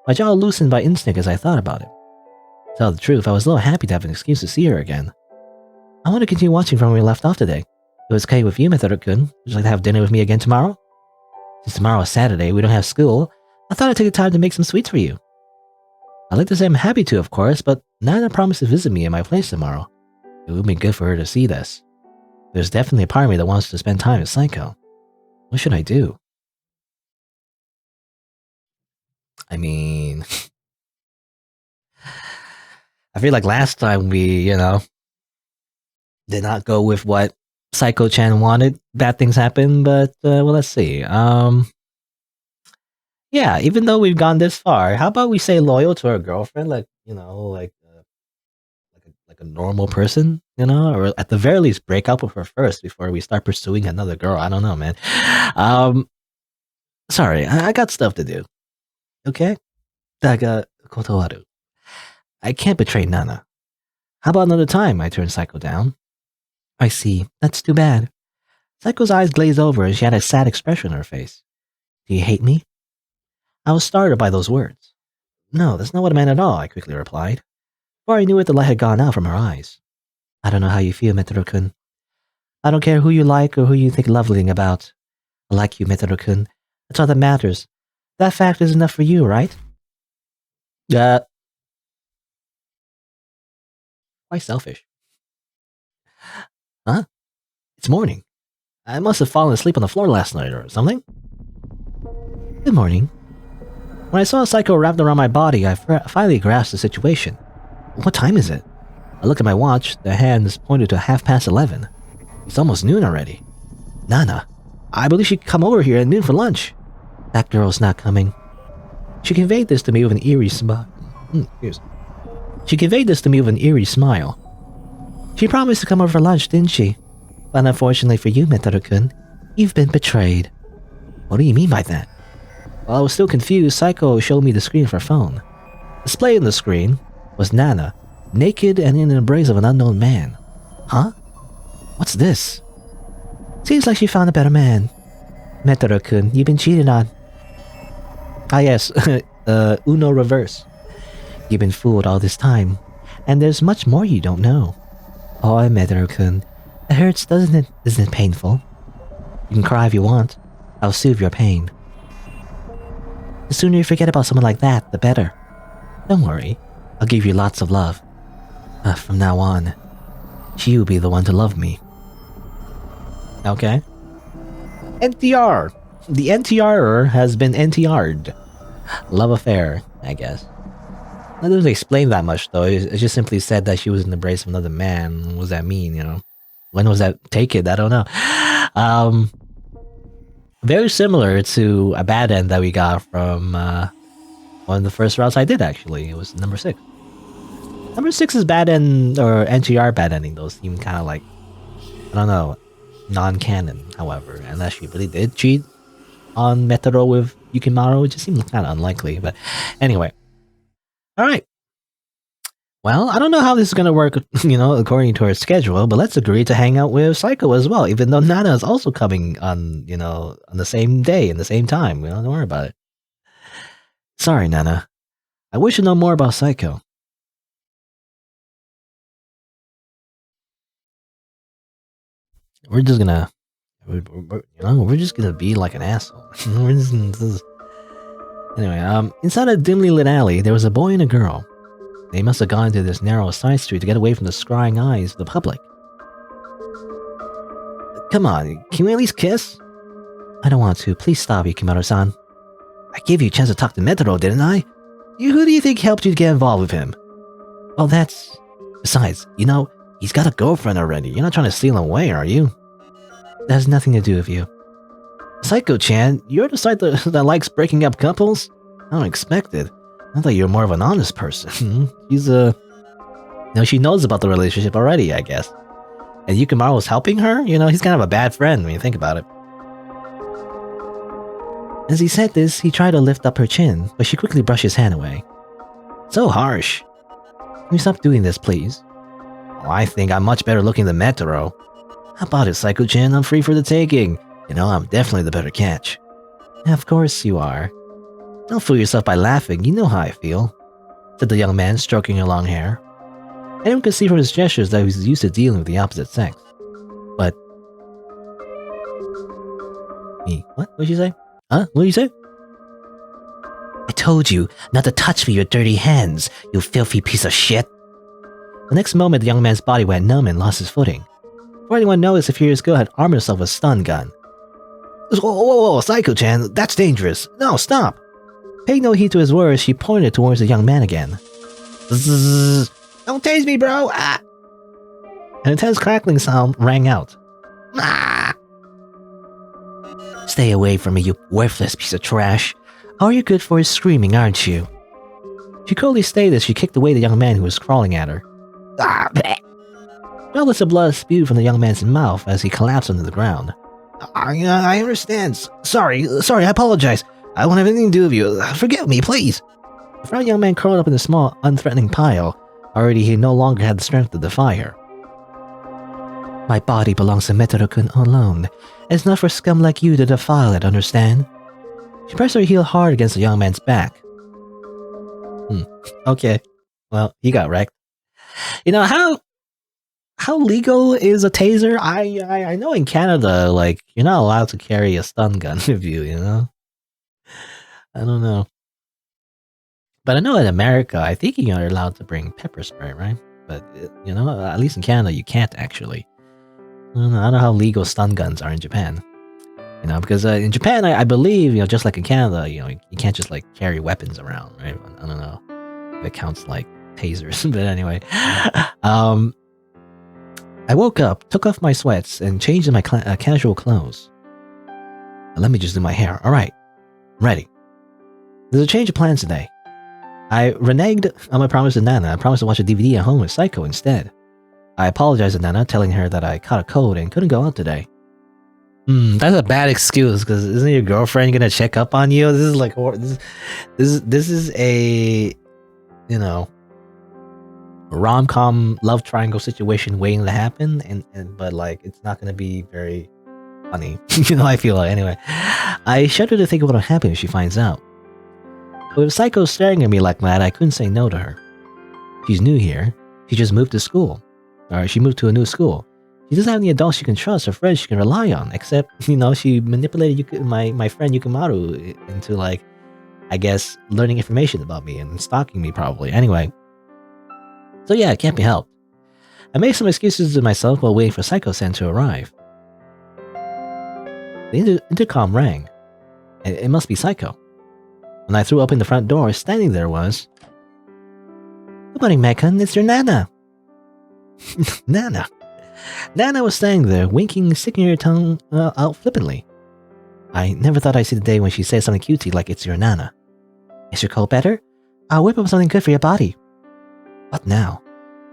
My jaw loosened by instinct as I thought about it. To tell the truth, I was a little happy to have an excuse to see her again. I want to continue watching from where we left off today. If it was okay with you, Metodo-kun, would you like to have dinner with me again tomorrow? Since tomorrow is Saturday, we don't have school, I thought I'd take the time to make some sweets for you. I'd like to say I'm happy to, of course, but Nana promised to visit me at my place tomorrow. It would be good for her to see this. There's definitely a part of me that wants to spend time with Saiko. What should I do? I feel like last time we, did not go with what Saiko-chan wanted. Bad things happen, but, let's see. Yeah, even though we've gone this far, how about we stay loyal to our girlfriend, like a normal person, or at the very least break up with her first before we start pursuing another girl. I don't know, man. Sorry, I got stuff to do. Okay? Daga kotowaru. I can't betray Nana. How about another time? I turned Saiko down. I see. That's too bad. Saiko's eyes glazed over and she had a sad expression on her face. Do you hate me? I was startled by those words. No, that's not what I meant at all, I quickly replied. Before I knew it, the light had gone out from her eyes. I don't know how you feel, Metodo-kun. I don't care who you like or who you think lovely about. I like you, Metodo-kun. That's all that matters. That fact is enough for you, right? Quite selfish. Huh? It's morning. I must have fallen asleep on the floor last night or something. Good morning. When I saw Saiko wrapped around my body, I finally grasped the situation. What time is it? I looked at my watch. The hands pointed to 11:30. It's almost noon already. Nana, I believe she'd come over here at noon for lunch. That girl's not coming. She conveyed this to me with an eerie smile. She conveyed this to me with an eerie smile. She promised to come over for lunch, didn't she? But unfortunately for you, Metaru-kun, you've been betrayed. What do you mean by that? While I was still confused, Saiko showed me the screen of her phone. Displayed on the screen was Nana, naked and in the embrace of an unknown man. Huh? What's this? Seems like she found a better man. Metaru-kun, you've been cheated on. Ah yes, Uno reverse. You've been fooled all this time, and there's much more you don't know. Oh, Metaru-kun, it hurts, doesn't it? Isn't it painful? You can cry if you want. I'll soothe your pain. The sooner you forget about someone like that, the better. Don't worry, I'll give you lots of love. From now on, she will be the one to love me. Okay. NTR. The NTR has been NTR'd. Love affair, I guess. It doesn't explain that much though. It just simply said that she was in the embrace of another man. What does that mean, you know? When was that taken? I don't know. Very similar to a bad end that we got from one of the first routes I did actually. It was number 6. Number 6's bad end, or NTR bad ending, those seem kind of like, I don't know, non-canon, however. Unless she really did cheat on Metaro with Yukimaru, it just seems kind of unlikely. But anyway. Alright. Well, I don't know how this is going to work, you know, according to her schedule, but let's agree to hang out with Saiko as well, even though Nana is also coming on, you know, on the same day and the same time. You know, don't worry about it. Sorry, Nana. I wish to know more about Saiko. We're just gonna, we're just gonna be like an asshole. Anyway, inside a dimly lit alley, there was a boy and a girl. They must have gone into this narrow side street to get away from the scrying eyes of the public. Come on, can we at least kiss? I don't want to. Please stop, Yukimaru-san. I gave you a chance to talk to Metaro, didn't I? Who do you think helped you get involved with him? Well, that's... Besides, you know, he's got a girlfriend already. You're not trying to steal him away, are you? That has nothing to do with you. Saiko-chan, you're the type that likes breaking up couples? I don't expect it. I thought you were more of an honest person. She's no, she knows about the relationship already, I guess. And Yukimaru was helping her? You know, he's kind of a bad friend when you think about it. As he said this, he tried to lift up her chin, but she quickly brushed his hand away. So harsh. Can you stop doing this, please? Oh, I think I'm much better looking than Metaro. How about it, Saiko-chan? I'm free for the taking. You know, I'm definitely the better catch. Of course you are. Don't fool yourself by laughing, you know how I feel, said the young man, stroking her long hair. Anyone could see from his gestures that he was used to dealing with the opposite sex. But... Me? What? What'd you say? Huh? What'd you say? I told you not to touch me with your dirty hands, you filthy piece of shit. The next moment, the young man's body went numb and lost his footing. Before anyone noticed, the furious girl had armed herself with a stun gun. Whoa, Saiko-chan, that's dangerous. No, stop. Paying no heed to his words, she pointed towards the young man again. Zzz, don't tase me, bro! Ah! An intense crackling sound rang out. Ah! Stay away from me, you worthless piece of trash. All you're good for is screaming, aren't you? She coldly stated as she kicked away the young man who was crawling at her. Ah! Droplets of blood spewed from the young man's mouth as he collapsed onto the ground. I understand. Sorry, I apologize. I won't have anything to do with you. Forgive me, please. The fat young man curled up in a small, unthreatening pile. Already he no longer had the strength to defy her. My body belongs to Metaro-kun alone. It's not for scum like you to defile it, understand? She pressed her heel hard against the young man's back. Okay. Well, he got wrecked. You know, how legal is a taser? I know in Canada, like, you're not allowed to carry a stun gun with you, you know? I don't know. But I know in America, I think you're allowed to bring pepper spray, right? But, at least in Canada, you can't actually. I don't know how legal stun guns are in Japan. Because in Japan, I believe, just like in Canada, you can't just like carry weapons around, right? I don't know if it counts like tasers, but anyway. I woke up, took off my sweats, and changed in my casual clothes. Let me just do my hair. All right, I'm ready. There's a change of plans today. I reneged on my promise to Nana. I promised to watch a DVD at home with Saiko instead. I apologized to Nana, telling her that I caught a cold and couldn't go out today. That's a bad excuse, because isn't your girlfriend gonna check up on you? This is like this is a rom-com love triangle situation waiting to happen, and but like it's not gonna be very funny. I feel like anyway. I shudder to think of what'll happen if she finds out. With Saiko staring at me like that, I couldn't say no to her. She's new here. She just moved to school. Or she moved to a new school. She doesn't have any adults she can trust or friends she can rely on, except, she manipulated my friend Yukimaru into, like, I guess, learning information about me and stalking me, probably. Anyway. So yeah, it can't be helped. I made some excuses to myself while waiting for Saiko-san to arrive. The intercom rang. It must be Saiko. When I threw open the front door, standing there was... Good morning, Mekan. It's your Nana. Nana. Nana was standing there, winking, sticking her tongue out flippantly. I never thought I'd see the day when she said something cutesy like it's your Nana. Is your cold better? I'll whip up something good for your body. What now?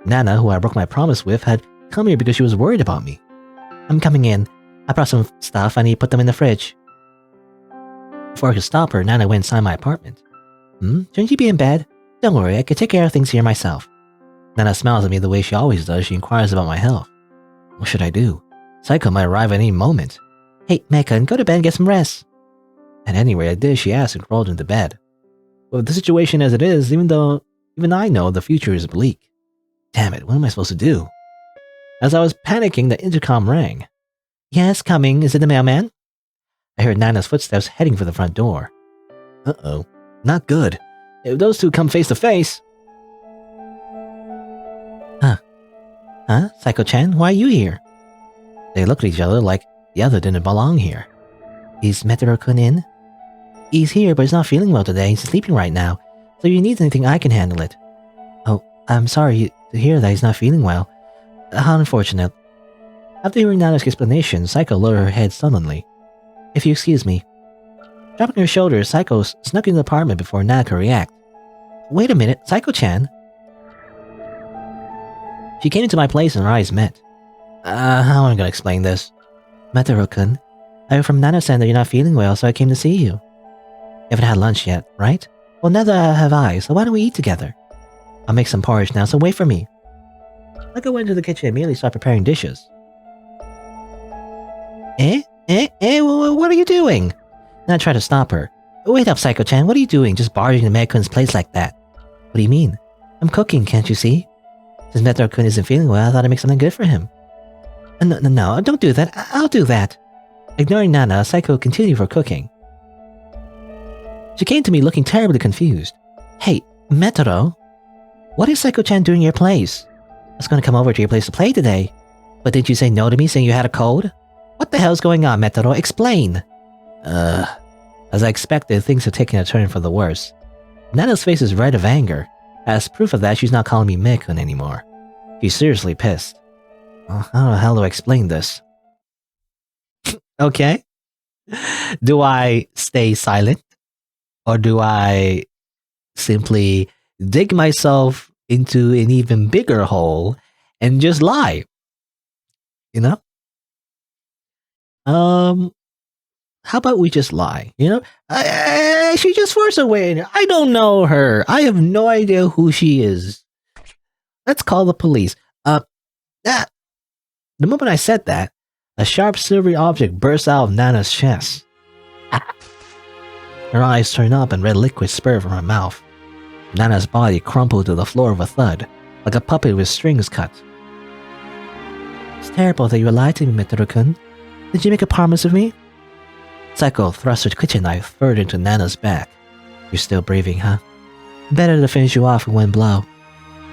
Nana, who I broke my promise with, had come here because she was worried about me. I'm coming in. I brought some stuff. I need to put them in the fridge. Before I could stop her, Nana went inside my apartment. Shouldn't you be in bed? Don't worry, I can take care of things here myself. Nana smiles at me the way she always does. She inquires about my health. What should I do? Saiko might arrive at any moment. Hey, Mekan, go to bed and get some rest. At any rate, I did as she asked and crawled into bed. With the situation as it is, even I know the future is bleak. Damn it, what am I supposed to do? As I was panicking, the intercom rang. Yes, coming. Is it the mailman? I heard Nana's footsteps heading for the front door. Uh-oh. Not good. If those two come face to face... Huh? Saiko-chan, why are you here? They looked at each other like the other didn't belong here. Is Metaro-kun in? He's here, but he's not feeling well today. He's sleeping right now. So if you need anything, I can handle it. Oh, I'm sorry to hear that he's not feeling well. How unfortunate. After hearing Nana's explanation, Saiko lowered her head sullenly. If you excuse me. Dropping her shoulders, Saiko snuck into the apartment before Nana could react. Wait a minute, Saiko-chan? She came into my place and our eyes met. How am I gonna explain this? Metaro-kun, I heard from Nana-san that you're not feeling well, so I came to see you. You haven't had lunch yet, right? Well, neither have I, so why don't we eat together? I'll make some porridge now, so wait for me. Saiko went into the kitchen and immediately started preparing dishes. What are you doing? And I tried to stop her. Wait up, Saiko-chan, what are you doing, just barging into Metaro-kun's place like that? What do you mean? I'm cooking, can't you see? Since Metaro-kun isn't feeling well, I thought I'd make something good for him. No, don't do that. I'll do that. Ignoring Nana, Saiko continued her cooking. She came to me looking terribly confused. Hey, Metaro, what is Saiko-chan doing in your place? I was going to come over to your place to play today. But didn't you say no to me saying you had a cold? What the hell's going on, Metaro? Explain. As I expected, things have taken a turn for the worse. Nana's face is red of anger. As proof of that, she's not calling me Mekun anymore. She's seriously pissed. How the hell do I explain this? Okay. Do I stay silent? Or do I simply dig myself into an even bigger hole and just lie? How about we just lie? She just forced her way in. I don't know her. I have no idea who she is. Let's call the police. The moment I said that, a sharp silvery object burst out of Nana's chest. Her eyes turned up and red liquid spurted from her mouth. Nana's body crumpled to the floor with a thud, like a puppet with strings cut. It's terrible that you lied to me, Metaro-kun. Did you make a promise with me? Saiko thrust her kitchen knife further into Nana's back. You're still breathing, huh? Better to finish you off in one blow.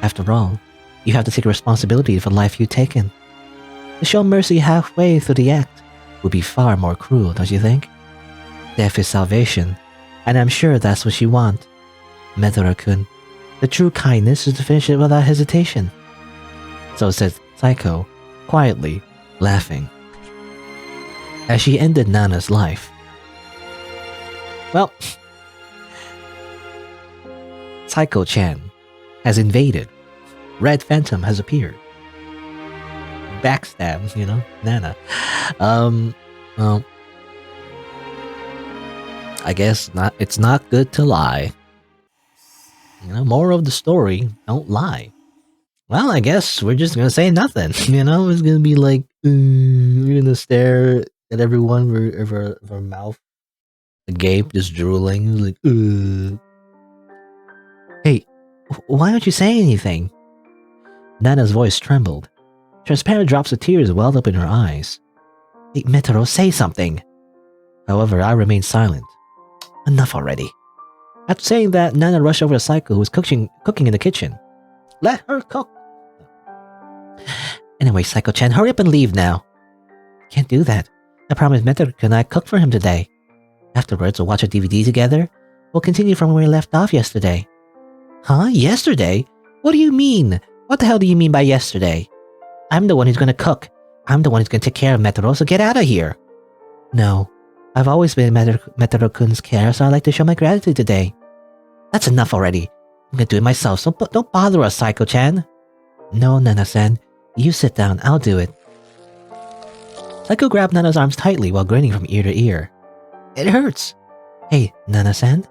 After all, you have to take responsibility for the life you've taken. To show mercy halfway through the act would be far more cruel, don't you think? Death is salvation, and I'm sure that's what you want. Metaro-kun, the true kindness is to finish it without hesitation. So said Saiko, quietly, laughing. As she ended Nana's life. Well, Saiko-chan has invaded. Red Phantom has appeared. Backstab, Nana. Well, I guess it's not good to lie. Moral of the story, don't lie. Well, I guess we're just gonna say nothing. It's gonna be like, we're gonna stare at everyone with our mouth agape, just drooling. Like, Hey, why don't you say anything? Nana's voice trembled. Transparent drops of tears welled up in her eyes. Hey, Metaro, say something. However, I remained silent. Enough already. After saying that, Nana rushed over to Saiko, who was cooking in the kitchen. Let her cook. Anyway, Saiko-chan, hurry up and leave now. Can't do that. I promised Metaro and I cook for him today. Afterwards, we'll watch a DVD together. We'll continue from where we left off yesterday. Huh? Yesterday? What do you mean? What the hell do you mean by yesterday? I'm the one who's gonna cook. I'm the one who's gonna take care of Metaro, so get out of here. No. I've always been in Metaro-kun's care, so I'd like to show my gratitude today. That's enough already. I'm gonna do it myself, so don't bother us, Saiko-chan. No, Nana-san. You sit down, I'll do it. Saiko grabbed Nana's arms tightly while grinning from ear to ear. It hurts. Hey, Nana-san.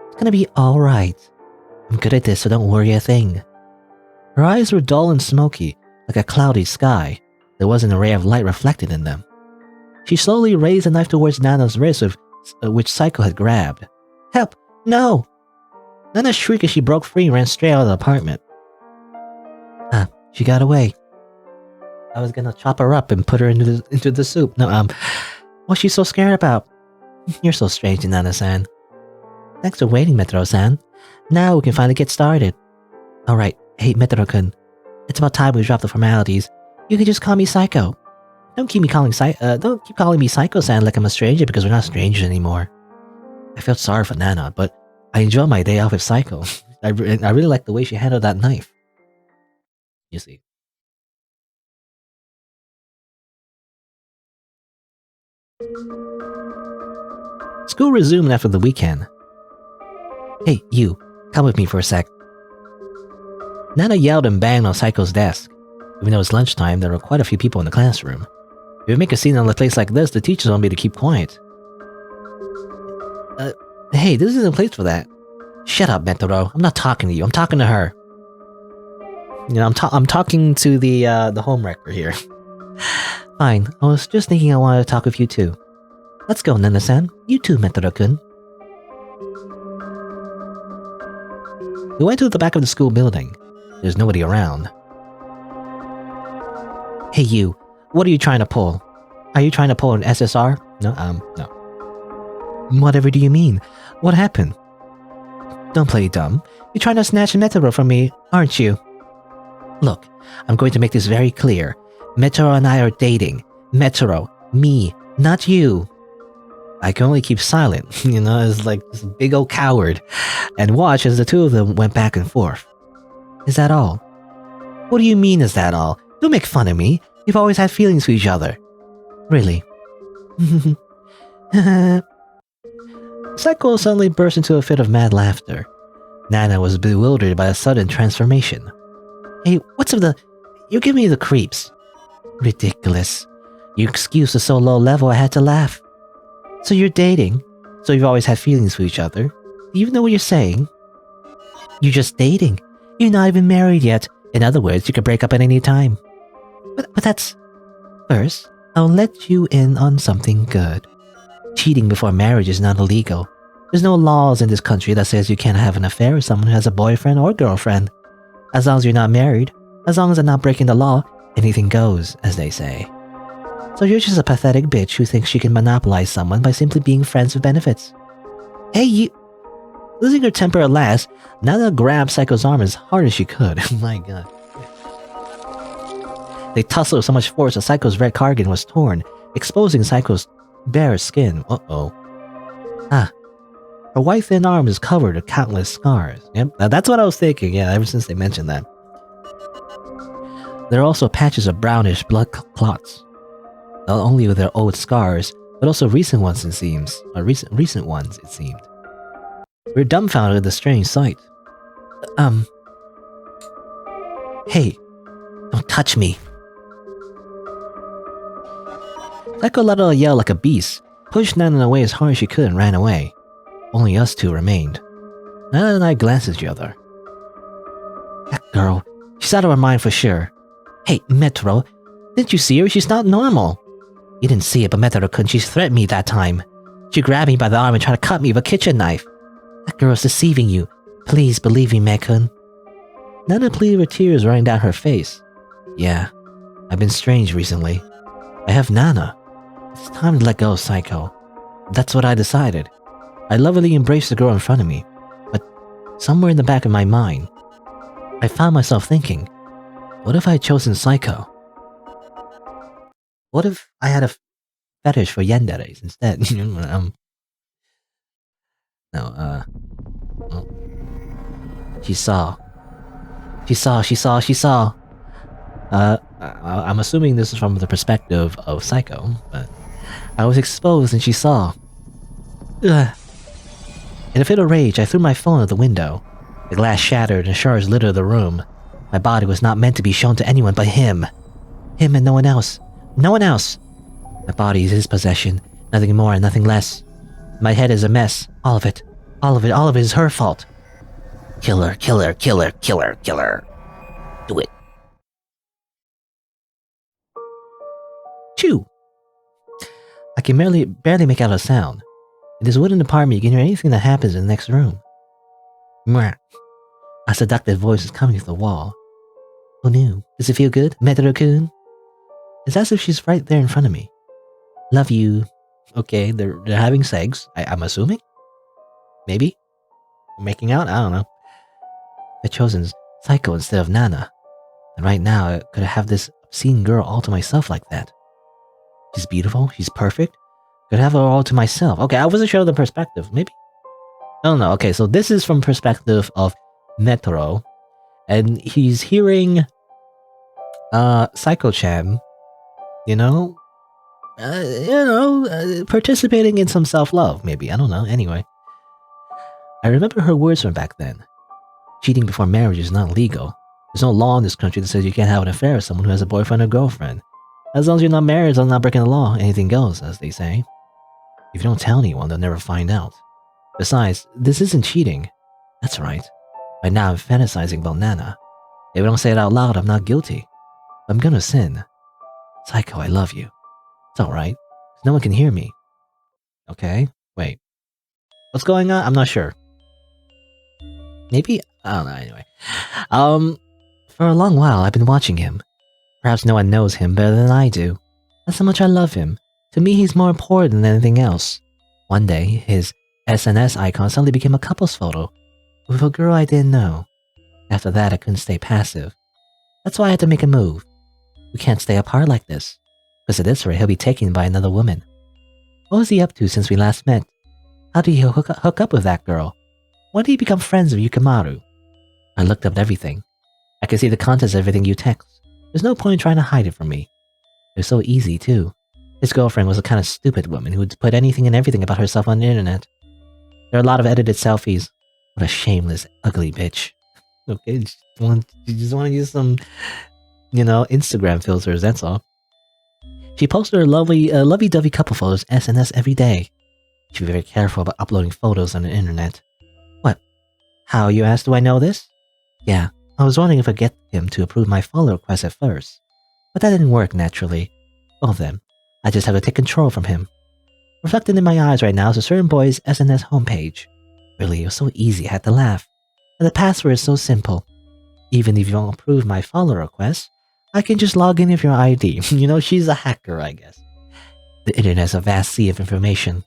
It's gonna be alright. I'm good at this, so don't worry a thing. Her eyes were dull and smoky, like a cloudy sky. There wasn't a ray of light reflected in them. She slowly raised the knife towards Nana's wrist, which Saiko had grabbed. Help! No! Nana shrieked as she broke free and ran straight out of the apartment. She got away. I was gonna chop her up and put her into the soup. No, what's she so scared about? You're so strange, Nana-san. Thanks for waiting, Metaro-san. Now we can finally get started. Alright, hey, Metaro-kun. It's about time we drop the formalities. You can just call me Saiko. Don't keep calling me Saiko-san like I'm a stranger because we're not strangers anymore. I felt sorry for Nana, but I enjoyed my day off with Saiko. I really liked the way she handled that knife. You see. School resumed after the weekend. Hey, you, come with me for a sec. Nana yelled and banged on Saiko's desk. Even though it's lunchtime, there were quite a few people in the classroom. If you make a scene on a place like this, the teachers want me to keep quiet. Hey, this isn't a place for that. Shut up, Metaro. I'm not talking to you. I'm talking to her. I'm talking to the Homewrecker here. Fine. I was just thinking I wanted to talk with you too. Let's go, Nana-san. You too, Metaro-kun. We went to the back of the school building. There's nobody around. Hey you, what are you trying to pull? Are you trying to pull an SSR? No. Whatever do you mean? What happened? Don't play dumb. You're trying to snatch Metaro from me, aren't you? Look, I'm going to make this very clear. Metaro and I are dating. Metaro, me, not you. I can only keep silent, as like this big old coward, and watch as the two of them went back and forth. Is that all? What do you mean, is that all? Don't make fun of me. We've always had feelings for each other. Really? Saiko suddenly burst into a fit of mad laughter. Nana was bewildered by a sudden transformation. Hey, what's with the... You're giving me the creeps. Ridiculous. Your excuse was so low level I had to laugh. So you're dating? So you've always had feelings for each other? Do you even know what you're saying? You're just dating. You're not even married yet. In other words, you could break up at any time. But that's... First, I'll let you in on something good. Cheating before marriage is not illegal. There's no laws in this country that says you can't have an affair with someone who has a boyfriend or girlfriend. As long as you're not married, as long as they're not breaking the law, anything goes, as they say. So you're just a pathetic bitch who thinks she can monopolize someone by simply being friends with benefits. Hey, you... Losing her temper at last, Nana grabbed Saiko's arm as hard as she could. My god. They tussled with so much force that Saiko's red cardigan was torn, exposing Saiko's bare skin. Uh-oh. Her white thin arm is covered with countless scars. Yep, now that's what I was thinking, yeah, ever since they mentioned that. There are also patches of brownish blood clots. Not only with their old scars, but also recent ones it seems. Or recent ones, it seemed. We're dumbfounded at the strange sight. Hey, don't touch me. Saiko let out a yell like a beast, pushed Nana away as hard as she could and ran away. Only us two remained. Nana and I glanced at each other. That girl, she's out of her mind for sure. Hey, Metro, didn't you see her? She's not normal. You didn't see it, but Metro-kun, she threatened me that time. She grabbed me by the arm and tried to cut me with a kitchen knife. That girl's deceiving you. Please believe me, Mekun. Nana pleaded with tears running down her face. Yeah, I've been strange recently. I have Nana. It's time to let go of Saiko. That's what I decided. I lovingly embraced the girl in front of me, but somewhere in the back of my mind, I found myself thinking, what if I had chosen Saiko? What if I had a fetish for yanderes instead? Well, she saw. I'm assuming this is from the perspective of Saiko, but I was exposed and she saw. Ugh. In a fit of rage, I threw my phone out the window. The glass shattered and shards littered the room. My body was not meant to be shown to anyone but him. Him and no one else. No one else! My body is his possession, nothing more and nothing less. My head is a mess. All of it is her fault. Kill her. Do it. Chew! I can barely make out a sound. In this wooden apartment, you can hear anything that happens in the next room. Mwah. A seductive voice is coming through the wall. Who knew? Does it feel good, Metro-kun? It's as if she's right there in front of me. Love you. Okay, they're having sex, I'm assuming? Maybe? Making out? I don't know. I've chosen Saiko instead of Nana. And right now, I could have this obscene girl all to myself like that. She's beautiful, she's perfect. Could have her all to myself. Okay, I wasn't sure of the perspective. Maybe? I don't know. Okay, so this is from perspective of Metro. And he's hearing Saiko-chan, participating in some self-love, maybe. I don't know. Anyway. I remember her words from back then. Cheating before marriage is not legal. There's no law in this country that says you can't have an affair with someone who has a boyfriend or girlfriend. As long as you're not married, as long as you're not breaking the law, anything goes, as they say. If you don't tell anyone, they'll never find out. Besides, this isn't cheating. That's right. By now I'm fantasizing about Nana. If I don't say it out loud, I'm not guilty. I'm gonna sin. Saiko, I love you. It's alright. No one can hear me. Okay, wait. What's going on? I'm not sure. Maybe? I don't know, anyway. For a long while, I've been watching him. Perhaps no one knows him better than I do. That's how much I love him. To me, he's more important than anything else. One day, his SNS icon suddenly became a couple's photo with a girl I didn't know. After that, I couldn't stay passive. That's why I had to make a move. We can't stay apart like this. Because at this rate, he'll be taken by another woman. What was he up to since we last met? How did he hook up with that girl? Why did he become friends with Yukimaru? I looked up everything. I could see the contents of everything you text. There's no point in trying to hide it from me. It was so easy, too. His girlfriend was a kind of stupid woman who would put anything and everything about herself on the internet. There are a lot of edited selfies. What a shameless, ugly bitch. Okay, you just want to use some, Instagram filters, that's all. She posted her lovey-dovey couple photos SNS every day. She'd be very careful about uploading photos on the internet. What? How, you asked, do I know this? Yeah, I was wondering if I'd get him to approve my follow request at first. But that didn't work, naturally. Both of them. I just have to take control from him. Reflected in my eyes right now is a certain boy's SNS homepage. Really, it was so easy I had to laugh. And the password is so simple. Even if you don't approve my follow request, I can just log in with your ID. She's a hacker, I guess. The internet is a vast sea of information.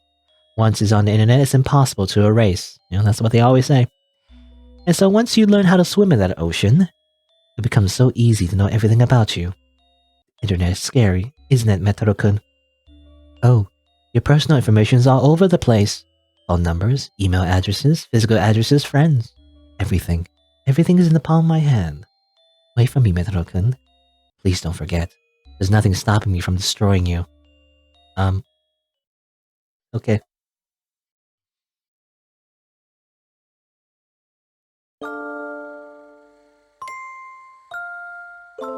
Once it's on the internet, it's impossible to erase. That's what they always say. And so once you learn how to swim in that ocean, it becomes so easy to know everything about you. Internet is scary, isn't it, Metaro-kun? Oh, your personal information is all over the place. Phone numbers, email addresses, physical addresses, friends. Everything. Everything is in the palm of my hand. Wait for me, Metaro-kun. Please don't forget. There's nothing stopping me from destroying you. Okay.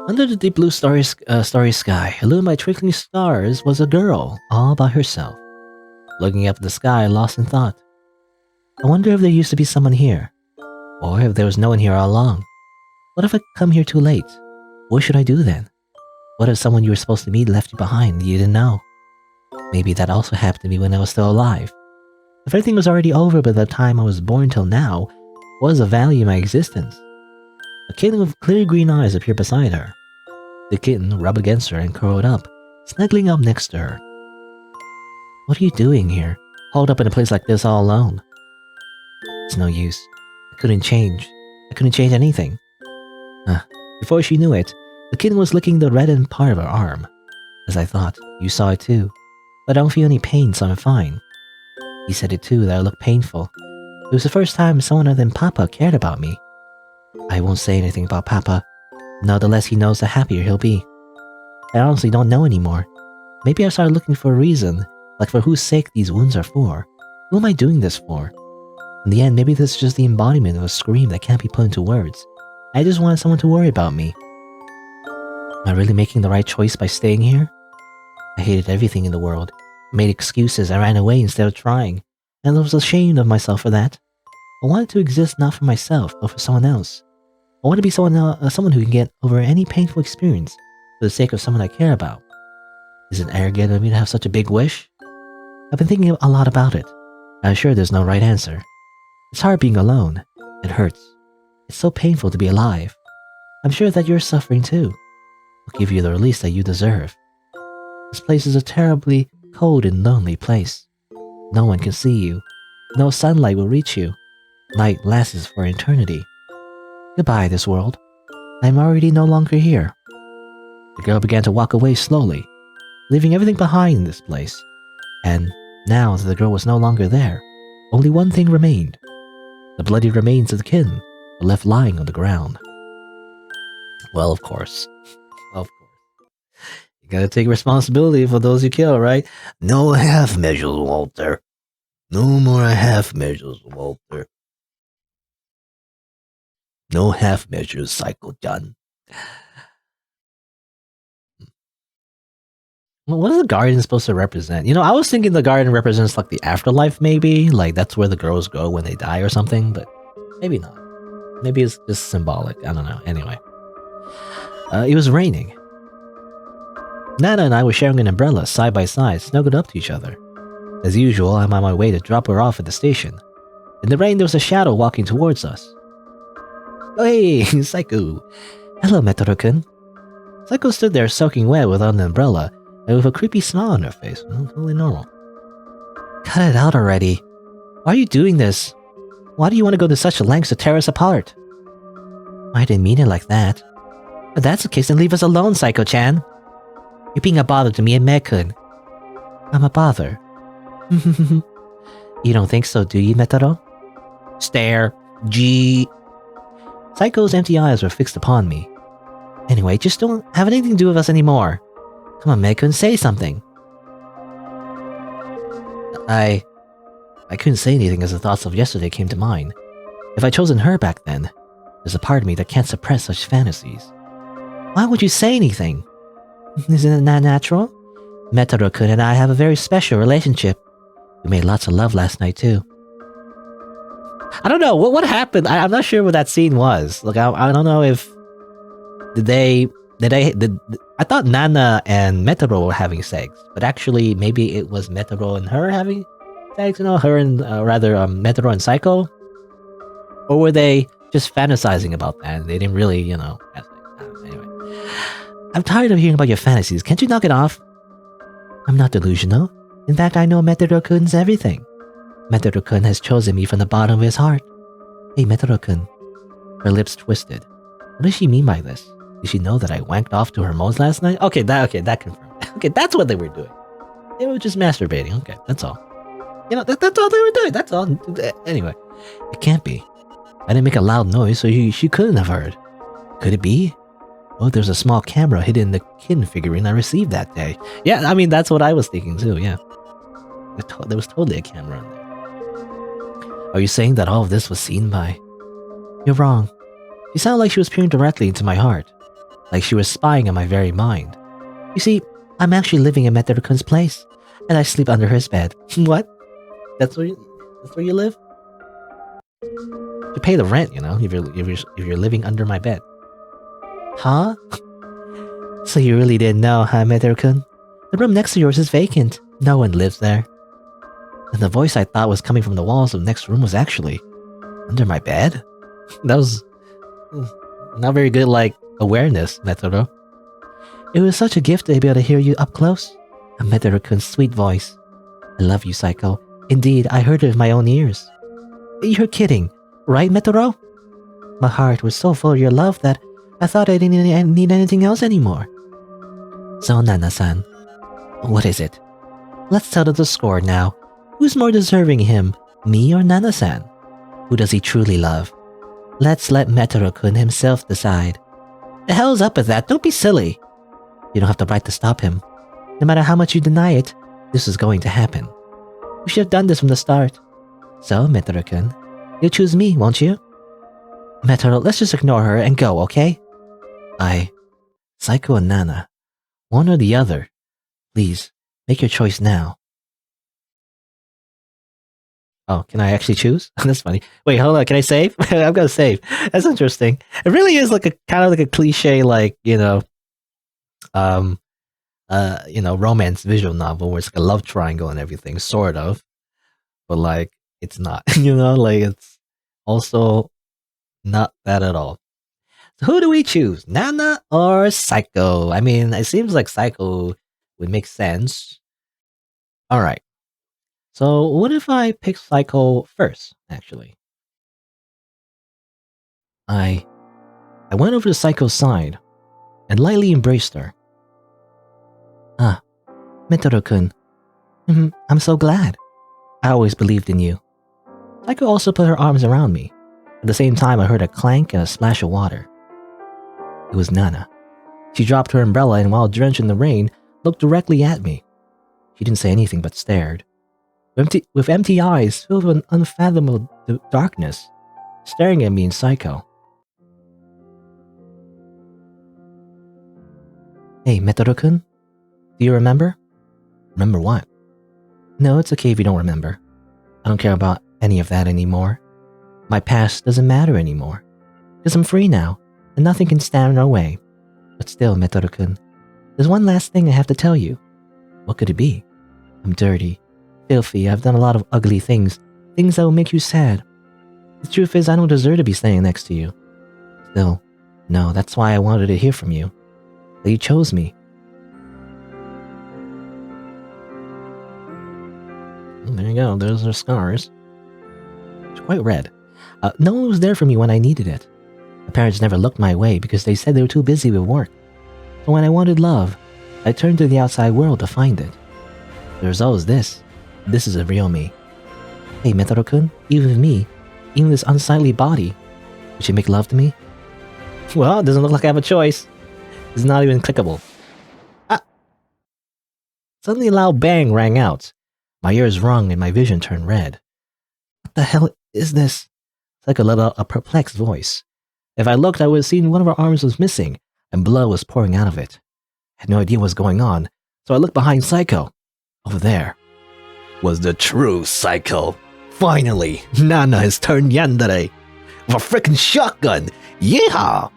Under the deep blue starry sky, illuminated by twinkling stars, was a girl, all by herself. Looking up at the sky, lost in thought. I wonder if there used to be someone here. Or if there was no one here all along. What if I come here too late? What should I do then? What if someone you were supposed to meet left you behind and you didn't know? Maybe that also happened to me when I was still alive. If everything was already over by the time I was born till now, what was the value of my existence? A kitten with clear green eyes appeared beside her. The kitten rubbed against her and curled up, snuggling up next to her. What are you doing here, holed up in a place like this all alone? It's no use. I couldn't change anything. Before she knew it, the kitten was licking the reddened part of her arm. As I thought, you saw it too. But I don't feel any pain, so I'm fine. He said it too, that I looked painful. It was the first time someone other than Papa cared about me. I won't say anything about Papa. No, the less he knows, the happier he'll be. I honestly don't know anymore. Maybe I started looking for a reason, like for whose sake these wounds are for. Who am I doing this for? In the end, maybe this is just the embodiment of a scream that can't be put into words. I just wanted someone to worry about me. Am I really making the right choice by staying here? I hated everything in the world. I made excuses, I ran away instead of trying, and I was ashamed of myself for that. I wanted to exist not for myself, but for someone else. I want to be someone who can get over any painful experience for the sake of someone I care about. Is it arrogant of me to have such a big wish? I've been thinking a lot about it. I'm sure there's no right answer. It's hard being alone. It hurts. It's so painful to be alive. I'm sure that you're suffering too. I'll give you the release that you deserve. This place is a terribly cold and lonely place. No one can see you. No sunlight will reach you. Night lasts for eternity. Goodbye, this world. I am already no longer here. The girl began to walk away slowly, leaving everything behind in this place. And now that the girl was no longer there, only one thing remained. The bloody remains of the kitten were left lying on the ground. Well, of course. You gotta take responsibility for those you kill, right? No half measures, Walter. No more half measures, Walter. No half measures, Saiko-chan. Well, what is the garden supposed to represent? I was thinking the garden represents like the afterlife, maybe. Like that's where the girls go when they die or something, but maybe not. Maybe it's just symbolic. I don't know. Anyway. It was raining. Nana and I were sharing an umbrella side by side, snuggled up to each other. As usual, I'm on my way to drop her off at the station. In the rain, there was a shadow walking towards us. Hey, Saiko. Hello, Metaro-kun. Saiko stood there soaking wet without an umbrella and with a creepy smile on her face. Totally normal. Cut it out already. Why are you doing this? Why do you want to go to such lengths to tear us apart? I didn't mean it like that. If that's the case, then leave us alone, Saiko-chan. You're being a bother to me and Meg-kun. I'm a bother. You don't think so, do you, Metaro? Stare. Gee. Saiko's empty eyes were fixed upon me. Anyway, just don't have anything to do with us anymore. Come on, Meg-kun, say something. I couldn't say anything as the thoughts of yesterday came to mind. If I'd chosen her back then, there's a part of me that can't suppress such fantasies. Why would you say anything? Isn't it not natural? Metaro-kun and I have a very special relationship. We made lots of love last night too. I don't know what happened. I'm not sure what that scene was. Like I don't know if I thought Nana and Metaro were having sex, but actually maybe it was Metaro and her having sex. Her and Metaro and Saiko, or were they just fantasizing about that? And they didn't really, have sex. Anyway, I'm tired of hearing about your fantasies. Can't you knock it off? I'm not delusional. In fact, I know Metaro-kun's everything. Metaro-kun has chosen me from the bottom of his heart. Hey, Metaro-kun. Her lips twisted. What does she mean by this? Did she know that I wanked off to her moans last night? Okay, that confirmed. Okay, that's what they were doing. They were just masturbating. Okay, that's all. That's all they were doing. That's all. Anyway, it can't be. I didn't make a loud noise, so she couldn't have heard. Could it be? Oh, there's a small camera hidden in the kitten figurine I received that day. Yeah, I mean, that's what I was thinking too, yeah. There was totally a camera in there. Are you saying that all of this was seen by... You're wrong. She sounded like she was peering directly into my heart. Like she was spying on my very mind. You see, I'm actually living in Metaro-kun's place, and I sleep under his bed. What? That's where you live? You pay the rent, if you're living under my bed. Huh? So you really didn't know, huh, Metaro-kun? The room next to yours is vacant. No one lives there. And the voice I thought was coming from the walls of the next room was actually under my bed? That was not very good, awareness, Metaro. It was such a gift to be able to hear you up close. And Metaro-kun's sweet voice. I love you, Saiko. Indeed, I heard it with my own ears. You're kidding, right, Metaro? My heart was so full of your love that I thought I didn't need anything else anymore. So, Nana-san, what is it? Let's settle the score now. Who's more deserving him, me or Nana-san? Who does he truly love? Let's let Metaro-kun himself decide. The hell's up with that? Don't be silly. You don't have the right to stop him. No matter how much you deny it, this is going to happen. We should have done this from the start. So, Metaro-kun, you'll choose me, won't you? Metaro, let's just ignore her and go, okay? Saiko and Nana. One or the other. Please, make your choice now. Oh, can I actually choose? That's funny. Wait, hold on, can I save? I'm gonna save. That's interesting. It really is kind of like a cliche, romance visual novel where it's like a love triangle and everything, sort of. But it's not, it's also not that at all. So who do we choose? Nana or Saiko? I mean, it seems like Saiko would make sense. Alright. So what if I pick Saiko first, actually? I went over to Saiko's side and lightly embraced her. Ah, Metaro-kun. I'm so glad. I always believed in you. Saiko also put her arms around me. At the same time, I heard a clank and a splash of water. It was Nana. She dropped her umbrella and, while drenched in the rain, looked directly at me. She didn't say anything but stared. With empty eyes filled with an unfathomable darkness, staring at me and Saiko. Hey, Metaro-kun? Do you remember? Remember what? No, it's okay if you don't remember. I don't care about any of that anymore. My past doesn't matter anymore. Because I'm free now, and nothing can stand in our way. But still, Metaro-kun, there's one last thing I have to tell you. What could it be? I'm dirty, filthy, I've done a lot of ugly things that will make you sad. The truth is, I don't deserve to be standing next to you. Still, no, that's why I wanted to hear from you. That you chose me. There you go, those are scars. It's quite red. No one was there for me when I needed it. My parents never looked my way because they said they were too busy with work. So when I wanted love, I turned to the outside world to find it. The result is this. This is a real me. Hey, Metaro-kun, even me, even this unsightly body, would you make love to me? Well, it doesn't look like I have a choice. It's not even clickable. Ah! Suddenly a loud bang rang out. My ears rung and my vision turned red. What the hell is this? It's like a perplexed voice. If I looked, I would have seen one of her arms was missing, and blood was pouring out of it. I had no idea what was going on, so I looked behind Saiko. Over there was the true Saiko. Finally, Nana has turned yandere with a freaking shotgun. Yeehaw!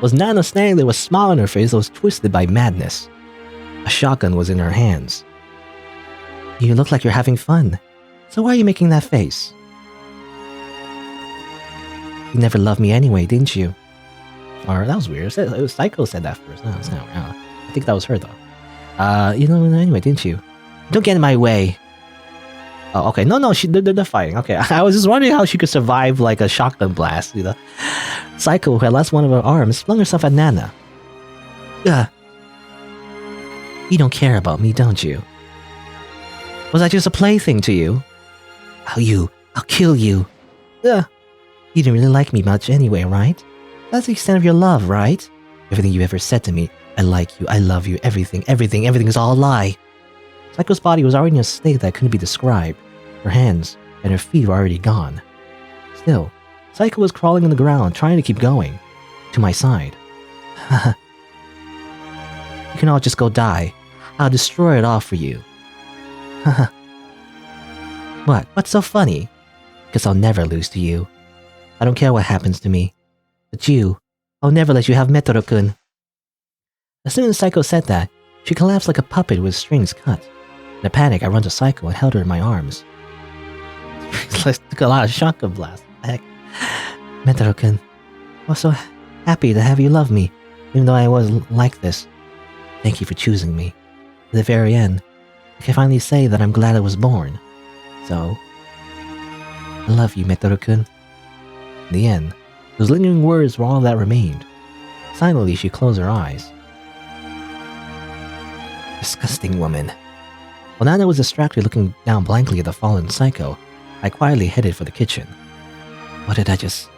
Was Nana standing there with a smile on her face that was twisted by madness. A shotgun was in her hands. You look like you're having fun. So why are you making that face? You never loved me anyway, didn't you? Or that was weird. It was Saiko said that first. No, it's not. I think that was her though. You know, anyway, didn't you? Don't get in my way. Oh, okay. No, they're fighting. Okay, I was just wondering how she could survive like a shotgun blast, you know? Saiko, who had lost one of her arms, flung herself at Nana. Ugh. You don't care about me, don't you? Was I just a plaything to you? I'll kill you. Ugh. You didn't really like me much anyway, right? That's the extent of your love, right? Everything you ever said to me, I like you, I love you, everything is all a lie. Saiko's body was already in a state that couldn't be described. Her hands and her feet were already gone. Still, Saiko was crawling on the ground, trying to keep going. To my side. You can all just go die. I'll destroy it all for you. What? What's so funny? Because I'll never lose to you. I don't care what happens to me. But you, I'll never let you have Metoro-kun. As soon as Saiko said that, she collapsed like a puppet with strings cut. In a panic, I ran to Saiko and held her in my arms. Took a lot of shotgun blast. Heck. Metoro-kun, I was so happy to have you love me, even though I was like this. Thank you for choosing me. At the very end, I can finally say that I'm glad I was born. So, I love you, Metoro-kun. In the end, those lingering words were all that remained. Silently, she closed her eyes. Disgusting woman. While Nana was distracted looking down blankly at the fallen Saiko, I quietly headed for the kitchen. What did I just...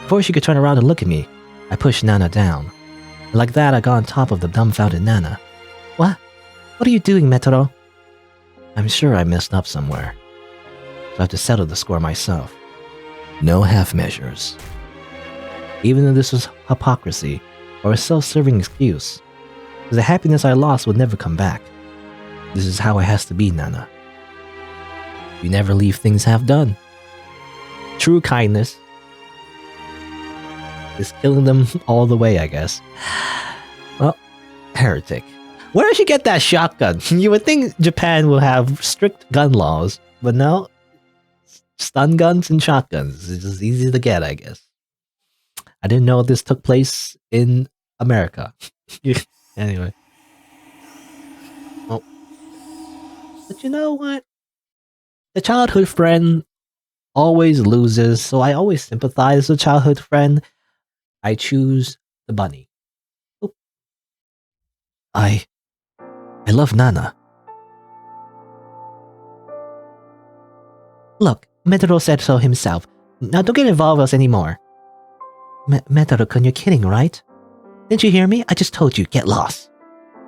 Before she could turn around and look at me, I pushed Nana down. And like that, I got on top of the dumbfounded Nana. What? What are you doing, Metoro? I'm sure I messed up somewhere. So I have to settle the score myself. No half measures. Even though this was hypocrisy, or a self-serving excuse, because the happiness I lost would never come back. This is how it has to be, Nana. You never leave things half done. True kindness is killing them all the way, I guess. Well, heretic. Where did she get that shotgun? You would think Japan will have strict gun laws, but no. Stun guns and shotguns. It's just easy to get, I guess. I didn't know this took place in America. Anyway. Oh. But you know what? The childhood friend always loses, so I always sympathize with childhood friend. I choose the bunny. Oop. I love Nana. Look, Metoro said so himself. Now don't get involved with us anymore. Metoro-kun, you're kidding, right? Didn't you hear me? I just told you, get lost.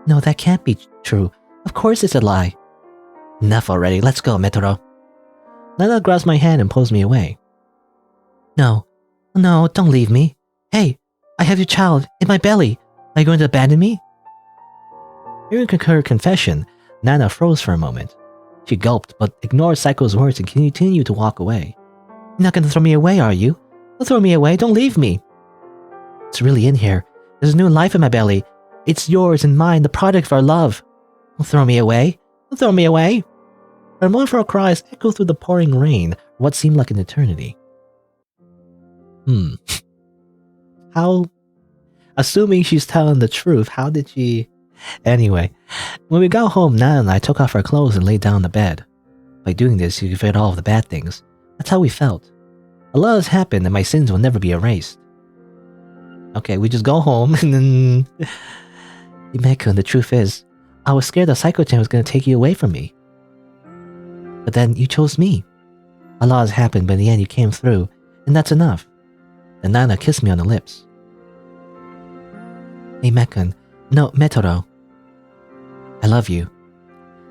No, that can't be true. Of course it's a lie. Enough already, let's go, Metoro. Nana grabs my hand and pulls me away. No, don't leave me. Hey, I have your child in my belly. Are you going to abandon me? Hearing her confession, Nana froze for a moment. She gulped, but ignored Saiko's words and continued to walk away. You're not going to throw me away, are you? Don't throw me away, don't leave me. It's really in here. There's new life in my belly. It's yours and mine, the product of our love. Don't throw me away. Don't throw me away. Her mournful cries echoed through the pouring rain for what seemed like an eternity. How... Assuming she's telling the truth, how did she... Anyway, when we got home, Nana and I took off our clothes and laid down on the bed. By doing this, you could forget all of the bad things. That's how we felt. A lot has happened and my sins will never be erased. Okay, we just go home and then... Himekun, the truth is, I was scared that Saiko-chan was going to take you away from me. But then you chose me. A lot has happened, but in the end you came through, and that's enough. And Nana kissed me on the lips. Hey Mekun, no, Metoro. I love you.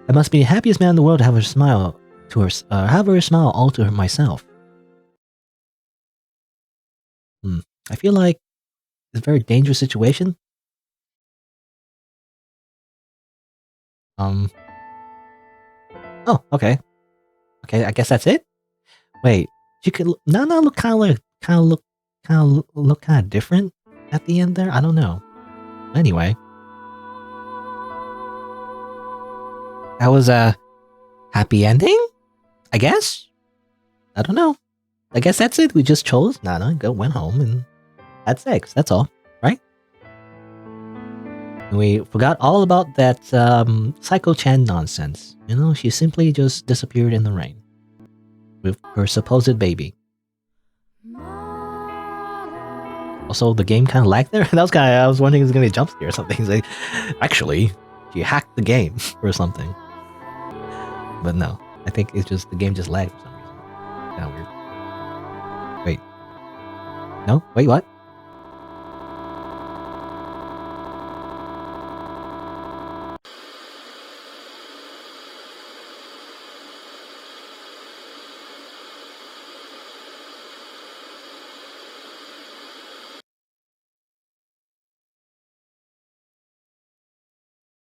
I must be the happiest man in the world to have her smile to her, have her smile all to her myself. I feel like it's a very dangerous situation. Oh, okay. Okay, I guess that's it. Wait, she could Nana look kind of different at the end there. I don't know. Anyway, that was a happy ending, I guess. I don't know. I guess that's it. We just chose Nana, went home, and had sex. That's all, right? And we forgot all about that Psycho-chan nonsense. You know, she simply just disappeared in the rain with her supposed baby. Also, the game kind of lagged there. That was kind of, I was wondering if it was going to be a jump scare or something. It's like, actually, she hacked the game or something. But no, I think it's just, the game just lagged for some reason. Kind of weird. Wait. No? Wait, what?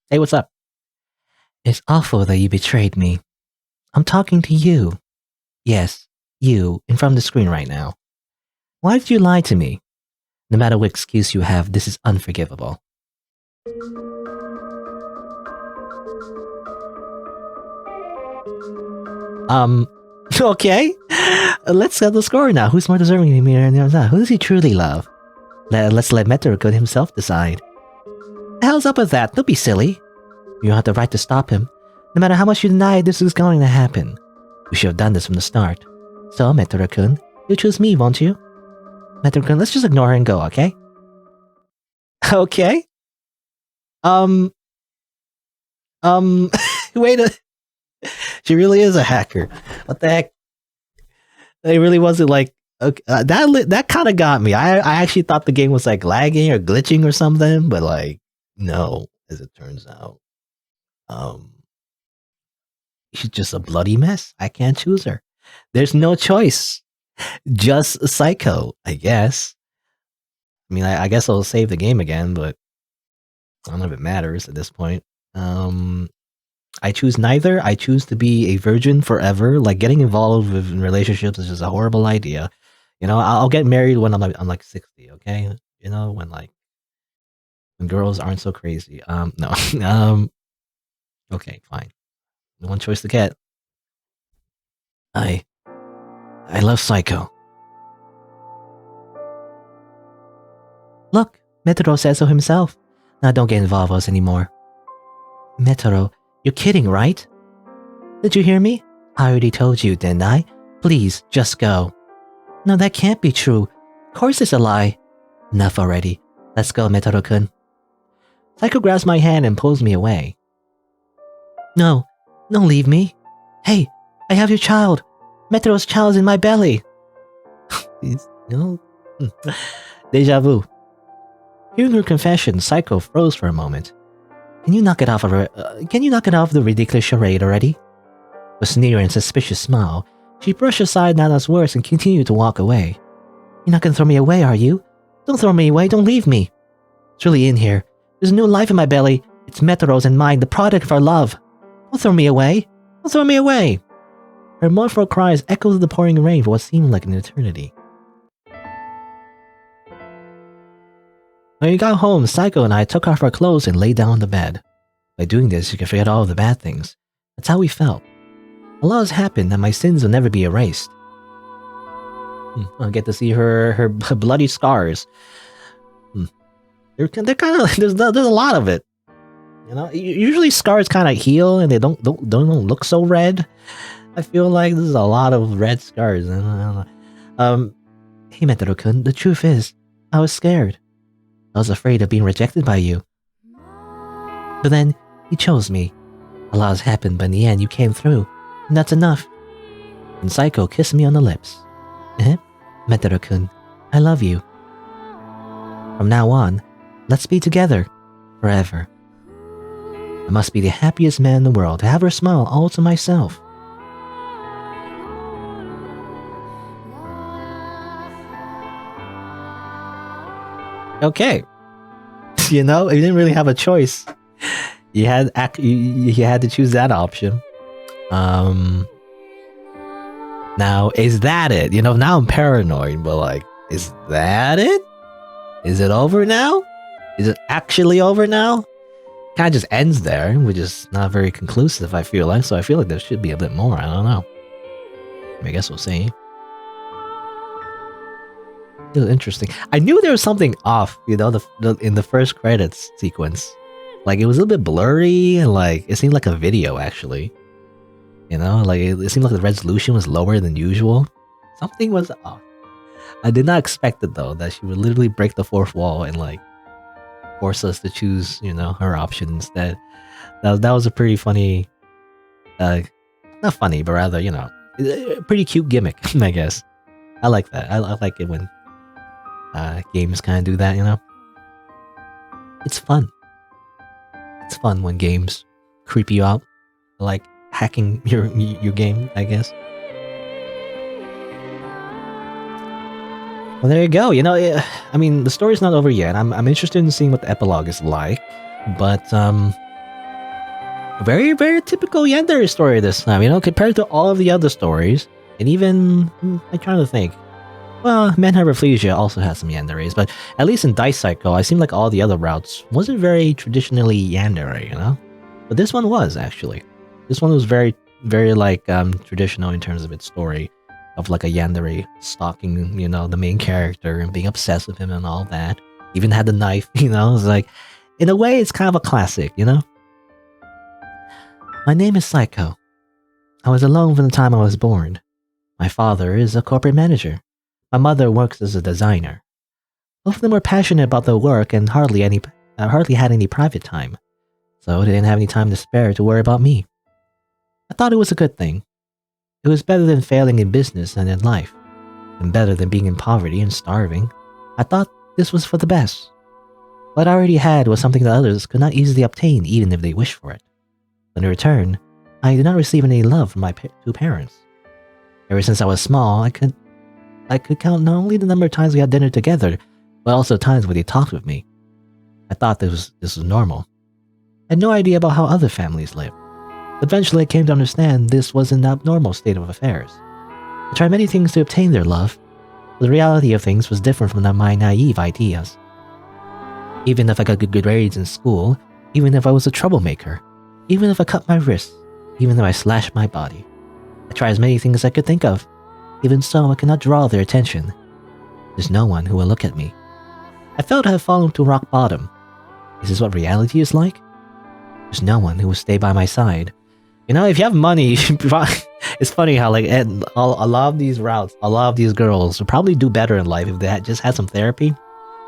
Hey, what's up? It's awful that you betrayed me. I'm talking to you. Yes, you, in front of the screen right now. Why did you lie to me? No matter what excuse you have, this is unforgivable. Okay. Let's settle the score now. Who's more deserving of me? Who does he truly love? Let's let Meteor himself decide. The hell's up with that? Don't be silly. You don't have the right to stop him. No matter how much you deny this is going to happen. We should have done this from the start. So, Meteor-kun, you choose me, won't you? Meteor-kun, let's just ignore her and go, okay? Okay. Wait a... She really is a hacker. What the heck? It really wasn't like... Okay, that kind of got me. I actually thought the game was like lagging or glitching or something, but like, no, as it turns out. She's just a bloody mess. I can't choose her. There's no choice. Just Psycho, I guess. I mean, I guess I'll save the game again, but I don't know if it matters at this point. I choose neither. I choose to be a virgin forever. Like, getting involved with relationships is just a horrible idea. You know, I'll get married when I'm like 60, okay? You know, when girls aren't so crazy. No. Okay, fine. One choice to get. I love Psycho. Look, Metaro says so himself. Now don't get involved with us anymore. Metaro, you're kidding, right? Did you hear me? I already told you, didn't I? Please, just go. No, that can't be true. Of course it's a lie. Enough already. Let's go, Metaro-kun. Psycho grabs my hand and pulls me away. No, don't leave me. Hey, I have your child. Meteor's child is in my belly. Deja vu. Hearing her confession, Psycho froze for a moment. Can you knock it off the ridiculous charade already? With a sneer and suspicious smile, she brushed aside Nana's words and continued to walk away. You're not gonna throw me away, are you? Don't throw me away, don't leave me. It's really in here. There's a new life in my belly. It's Meteor's and mine, the product of our love. Don't throw me away. Don't throw me away. Her mournful cries echoed the pouring rain for what seemed like an eternity. When we got home, Saiko and I took off our clothes and lay down on the bed. By doing this, you can forget all of the bad things. That's how we felt. A lot has happened and my sins will never be erased. I'll get to see her bloody scars. They're kind of there's a lot of it. You know, usually scars kind of heal and they don't look so red. I feel like this is a lot of red scars. I don't know. Hey Metaro-kun, the truth is, I was scared. I was afraid of being rejected by you. But then, you chose me. A lot has happened, but in the end you came through. And that's enough. And Saiko kissed me on the lips. Metaro-kun, I love you. From now on, let's be together. Forever. I must be the happiest man in the world to have her smile all to myself. Okay. You know, you didn't really have a choice. You had to choose that option. Now, is that it? You know, now I'm paranoid, but like, is that it? Is it over now? Is it actually over now? Kind of just ends there, which is not very conclusive, I feel like. So I feel like there should be a bit more. I don't know. I guess we'll see. It was interesting. I knew there was something off, you know, in the first credits sequence. Like it was a little bit blurry, and like it seemed like a video actually. You know, like it seemed like the resolution was lower than usual. Something was off. I did not expect it though, that she would literally break the fourth wall and like force us to choose, you know, her option instead. That was a pretty funny, not funny, but rather, you know, a pretty cute gimmick, I guess. I like that. I like it when games kind of do that, you know. It's fun. It's fun when games creep you out, like hacking your game, I guess. Well, there you go. You know, I mean, the story's not over yet. I'm interested in seeing what the epilogue is like, but very, very typical yandere story this time. You know, compared to all of the other stories, and even I'm trying to think. Well, Manhunter Rafflesia also has some yanderes, but at least in Dice Psycho, I seem like all the other routes wasn't very traditionally yandere, you know? But this one was, actually. This one was very, very, like, traditional in terms of its story. Of, like, a yandere stalking, you know, the main character and being obsessed with him and all that. Even had the knife, you know? It's like, in a way, it's kind of a classic, you know? My name is Saiko. I was alone from the time I was born. My father is a corporate manager. My mother works as a designer. Both of them were passionate about their work and hardly had any private time, so they didn't have any time to spare to worry about me. I thought it was a good thing. It was better than failing in business and in life, and better than being in poverty and starving. I thought this was for the best. What I already had was something that others could not easily obtain even if they wished for it. But in return, I did not receive any love from my two parents. Ever since I was small, I could count not only the number of times we had dinner together, but also times when they talked with me. I thought this was normal. I had no idea about how other families lived. Eventually, I came to understand this was an abnormal state of affairs. I tried many things to obtain their love, but the reality of things was different from my naive ideas. Even if I got good grades in school, even if I was a troublemaker, even if I cut my wrists, even if I slashed my body, I tried as many things as I could think of. Even so, I cannot draw their attention. There's no one who will look at me. I felt I had fallen to rock bottom. Is this what reality is like? There's no one who will stay by my side. You know, if you have money, you should it's funny how, like, a lot of these routes, a lot of these girls would probably do better in life if they just had some therapy.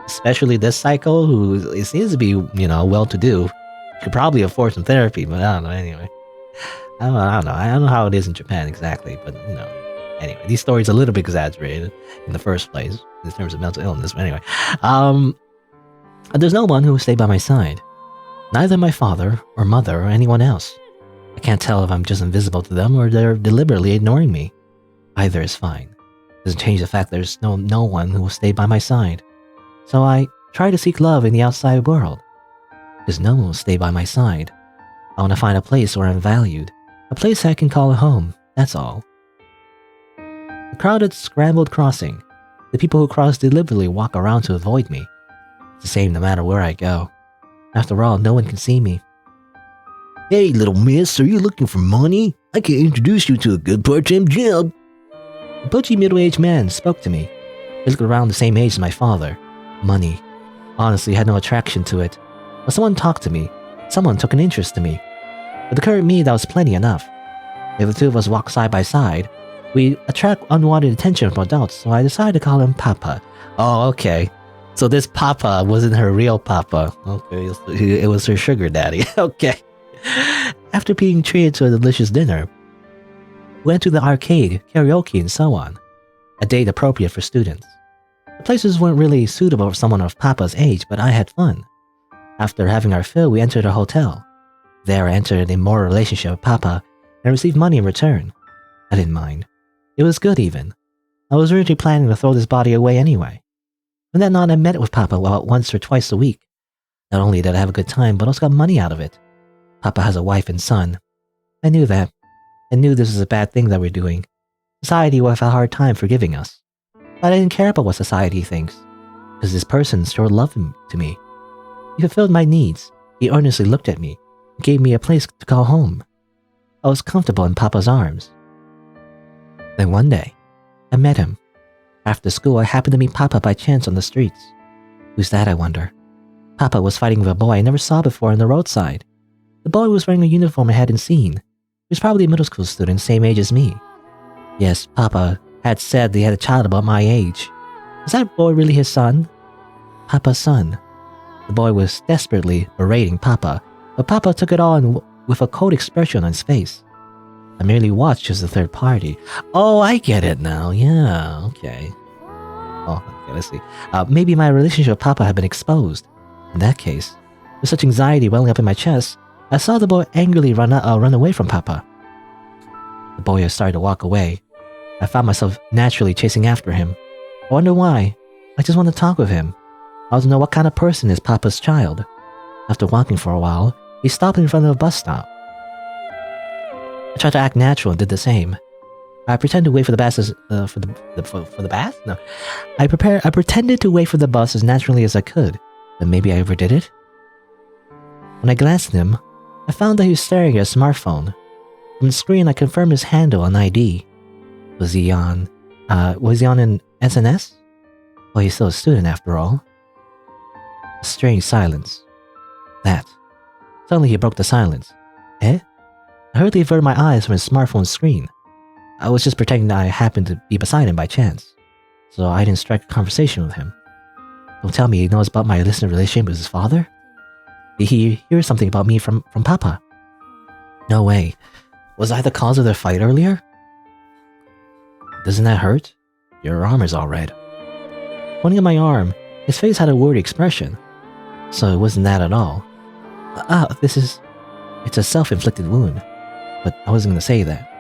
Especially this Psycho, who it seems to be, you know, well-to-do. Could probably afford some therapy, but I don't know, anyway. I don't know. I don't know how it is in Japan exactly, but, you know. Anyway, these stories are a little bit exaggerated in the first place, in terms of mental illness, but anyway. There's no one who will stay by my side. Neither my father, or mother, or anyone else. I can't tell if I'm just invisible to them, or they're deliberately ignoring me. Either is fine. Doesn't change the fact there's no one who will stay by my side. So I try to seek love in the outside world. Because no one will stay by my side. I want to find a place where I'm valued. A place I can call a home, that's all. The crowded, scrambled crossing. The people who cross deliberately walk around to avoid me. It's the same no matter where I go. After all, no one can see me. Hey, little miss, are you looking for money? I can introduce you to a good part-time job. A pudgy middle-aged man spoke to me. He looked around the same age as my father. Money. Honestly, I had no attraction to it. But someone talked to me. Someone took an interest in me. For the current me, that was plenty enough. If the two of us walked side by side, we attract unwanted attention from adults, so I decided to call him Papa. Oh, okay. So this Papa wasn't her real Papa. Okay, it was her sugar daddy. Okay. After being treated to a delicious dinner, we went to the arcade, karaoke, and so on. A date appropriate for students. The places weren't really suitable for someone of Papa's age, but I had fun. After having our fill, we entered a hotel. There I entered an immoral relationship with Papa and received money in return. I didn't mind. It was good even. I was originally planning to throw this body away anyway. From that on, I met with Papa about once or twice a week. Not only did I have a good time, but also got money out of it. Papa has a wife and son. I knew that. I knew this was a bad thing that we're doing. Society will have a hard time forgiving us. But I didn't care about what society thinks, because this person showed love to me. He fulfilled my needs. He earnestly looked at me and gave me a place to call home. I was comfortable in Papa's arms. Then one day, I met him. After school, I happened to meet Papa by chance on the streets. Who's that, I wonder? Papa was fighting with a boy I never saw before on the roadside. The boy was wearing a uniform I hadn't seen. He was probably a middle school student, same age as me. Yes, Papa had said they had a child about my age. Was that boy really his son? Papa's son. The boy was desperately berating Papa, but Papa took it on with a cold expression on his face. I merely watched as a third party. Oh, I get it now. Yeah, okay. Oh, okay, let's see. Maybe my relationship with Papa had been exposed. In that case, with such anxiety welling up in my chest, I saw the boy angrily run away from Papa. The boy had started to walk away. I found myself naturally chasing after him. I wonder why. I just want to talk with him. I want to know what kind of person is Papa's child. After walking for a while, he stopped in front of a bus stop. I tried to act natural and did the same. I pretended to wait for the bus for the bath? No. I pretended to wait for the bus as naturally as I could, but maybe I overdid it. When I glanced at him, I found that he was staring at a smartphone. From the screen, I confirmed his handle on ID. Was he on an SNS? Well, he's still a student after all. A strange silence. That. Suddenly he broke the silence. Eh? I hurriedly averted my eyes from his smartphone screen. I was just pretending that I happened to be beside him by chance, so I didn't strike a conversation with him. Don't tell me he knows about my illicit relationship with his father? Did he hear something about me from Papa? No way. Was I the cause of their fight earlier? Doesn't that hurt? Your arm is all red. Pointing at my arm, his face had a worried expression. So it wasn't that at all. It's a self-inflicted wound. But I wasn't going to say that.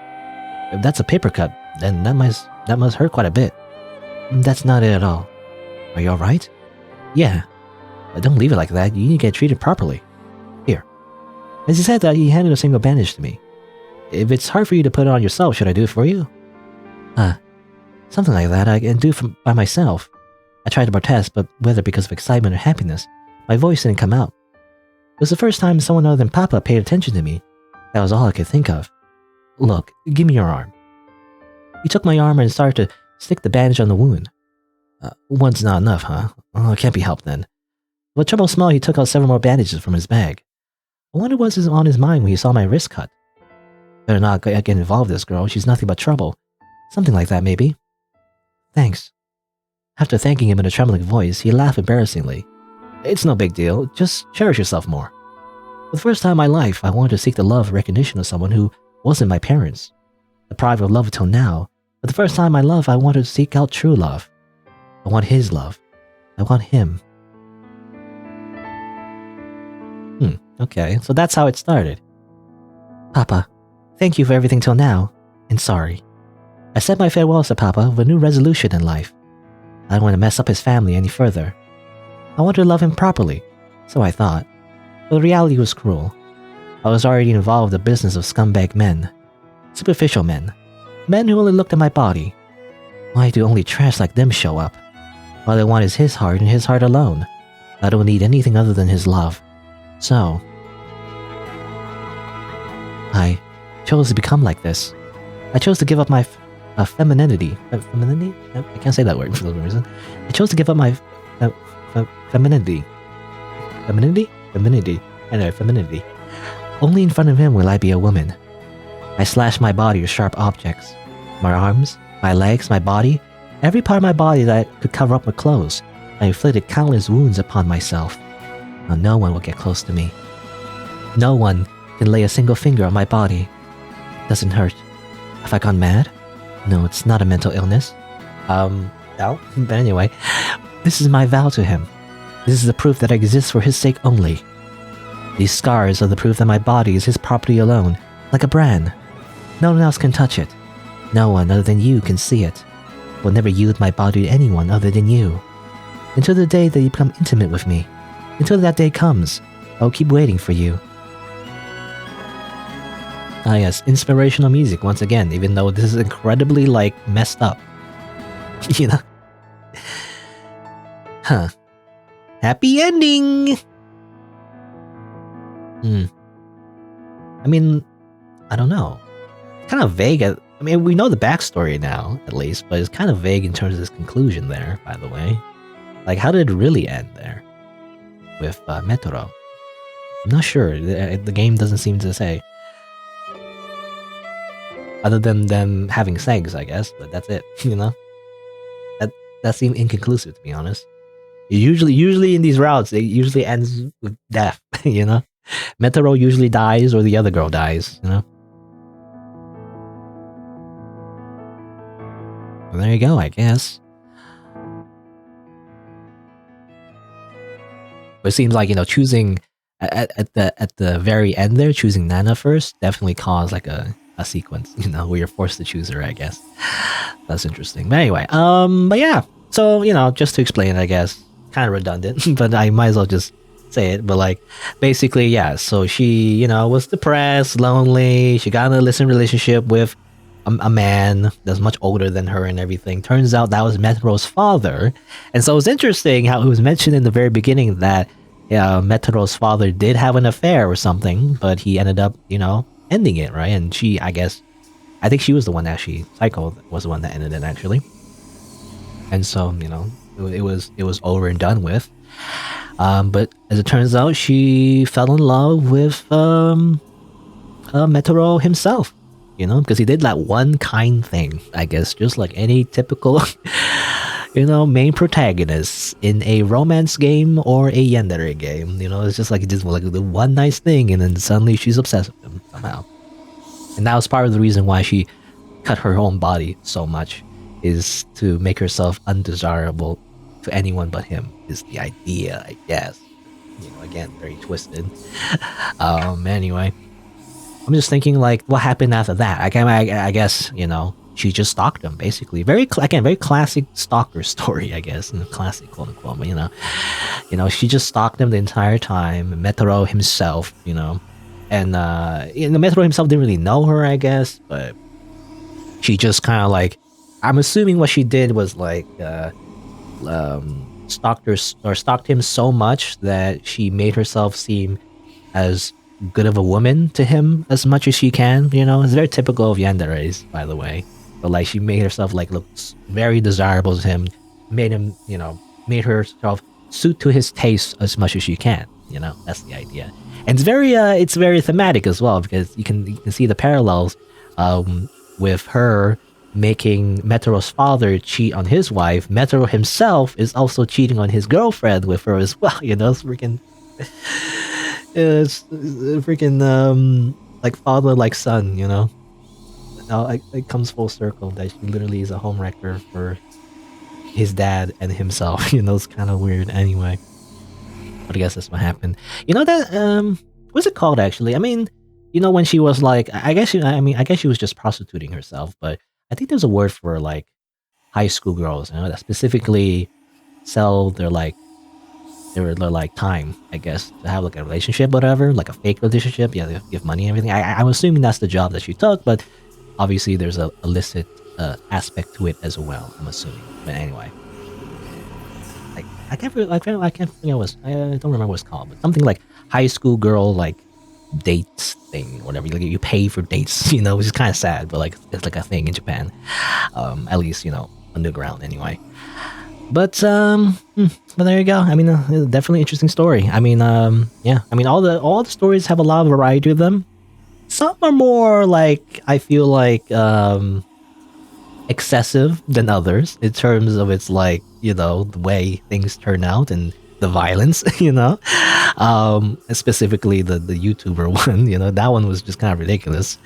If that's a paper cut, then that must hurt quite a bit. That's not it at all. Are you alright? Yeah. But don't leave it like that. You need to get treated properly. Here. As he said that, he handed a single bandage to me. If it's hard for you to put it on yourself, should I do it for you? Something like that I can do by myself. I tried to protest, but whether because of excitement or happiness, my voice didn't come out. It was the first time someone other than Papa paid attention to me. That was all I could think of. Look, give me your arm. He took my arm and started to stick the bandage on the wound. One's not enough, huh? Oh, it can't be helped then. With trouble small, he took out several more bandages from his bag. I wonder what was on his mind when he saw my wrist cut. Better not get involved with this girl. She's nothing but trouble. Something like that, maybe. Thanks. After thanking him in a trembling voice, he laughed embarrassingly. It's no big deal. Just cherish yourself more. For the first time in my life, I wanted to seek the love and recognition of someone who wasn't my parents. Deprived of love until now, but the first time in my life, I wanted to seek out true love. I want his love. I want him. Okay, so that's how it started. Papa, thank you for everything till now, and sorry. I said my farewells to Papa with a new resolution in life. I don't want to mess up his family any further. I wanted to love him properly, so I thought. But the reality was cruel. I was already involved in the business of scumbag men. Superficial men. Men who only looked at my body. Why do only trash like them show up? All I want is his heart and his heart alone. I don't need anything other than his love. So, I chose to become like this. I chose to give up my femininity. Femininity? I can't say that word for some reason. I chose to give up my femininity. Femininity. Anyway, femininity. Only in front of him will I be a woman. I slashed my body with sharp objects. My arms, my legs, my body, every part of my body that I could cover up with clothes. I inflicted countless wounds upon myself. Now no one will get close to me. No one can lay a single finger on my body. It doesn't hurt. Have I gone mad? No, it's not a mental illness. No. But anyway, this is my vow to him. This is the proof that I exist for his sake only. These scars are the proof that my body is his property alone, like a brand. No one else can touch it. No one other than you can see it. I will never yield my body to anyone other than you. Until the day that you become intimate with me. Until that day comes, I will keep waiting for you. Ah yes, inspirational music once again, even though this is incredibly, messed up. You know? Huh. Happy ending! I mean, I don't know. It's kind of vague. I mean, we know the backstory now, at least, but it's kind of vague in terms of this conclusion there, by the way. Like, how did it really end there? with Metoro. I'm not sure. The game doesn't seem to say. Other than them having sex, I guess, but that's it. That that seemed inconclusive, to be honest. Usually in these routes, it usually ends with death. Metoro usually dies or the other girl dies. Well, there you go, I guess. But it seems like choosing at the very end there, choosing Nana first definitely caused like a sequence, where you're forced to choose her, I guess. That's interesting. But anyway, but yeah. So, just to explain, I guess, kind of redundant, but I might as well just say it. But like, basically, yeah. So she, was depressed, lonely. She got in a illicit relationship with a man that's much older than her and everything. Turns out that was Meteoro's father. And so it's interesting how it was mentioned in the very beginning that Meteoro's father did have an affair or something, but he ended up, ending it, right? And she, I think she was the one actually. Saiko was the one that ended it actually. And so, it was over and done with. But as it turns out, she fell in love with Metoro himself. Because he did that one kind thing, I guess, just like any typical, main protagonist in a romance game or a yandere game. It's just like he did like the one nice thing, and then suddenly she's obsessed with him somehow. And that was part of the reason why she cut her own body so much, is to make herself undesirable to anyone but him, is the idea, I guess. Again, very twisted. Anyway. I'm just thinking, like, what happened after that? I guess, she just stalked him, basically. Very classic stalker story, I guess. Classic, quote unquote. But, she just stalked him the entire time. Metoro himself, and Metoro himself didn't really know her, I guess, but she just kind of like, I'm assuming what she did was like, stalked him so much that she made herself seem as good of a woman to him as much as she can. It's very typical of yanderes, by the way. But like, she made herself like look very desirable to him, made him, made herself suit to his taste as much as she can. That's the idea. And it's very thematic as well, because you can see the parallels with her making Metoro's father cheat on his wife. Metoro himself is also cheating on his girlfriend with her as well. It's freaking. It's freaking like father like son, Now it comes full circle that she literally is a homewrecker for his dad and himself. It's kind of weird anyway. But I guess that's what happened. That what's it called actually? I mean, when she was like, I guess she was just prostituting herself, but I think there's a word for like high school girls, that specifically sell their time, I guess, to have like a relationship, whatever, like a fake relationship. Yeah, they give money and everything. I'm assuming that's the job that she took, but obviously there's a illicit aspect to it as well, I'm assuming. But anyway, like I can't forget what I don't remember what it's called, but something like high school girl like dates thing, whatever. Like you pay for dates, which is kind of sad, but like it's like a thing in Japan, at least underground anyway. But there you go. I mean, definitely interesting story. Yeah. I mean, all the stories have a lot of variety of them. Some are more like, I feel like, excessive than others in terms of its like, the way things turn out and the violence. Specifically the YouTuber one. That one was just kind of ridiculous.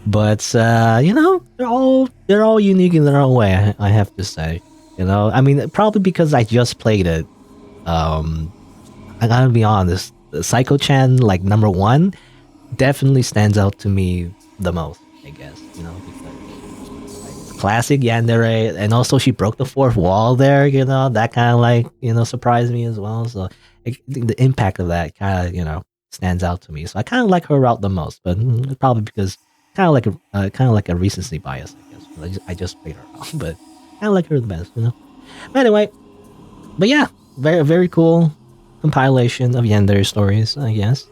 But they're all unique in their own way. I have to say. I mean, probably because I just played it. I gotta be honest, the Psycho-chan, like number 1, definitely stands out to me the most, I guess. Because like, classic yandere, and also she broke the fourth wall there. That kind of like surprised me as well. So the impact of that kind of stands out to me. So I kind of like her route the most, but probably because kind of like a recency bias, I guess. I just played her out, but. I like her the best, But anyway, but yeah, very, very cool compilation of yandere stories, I guess.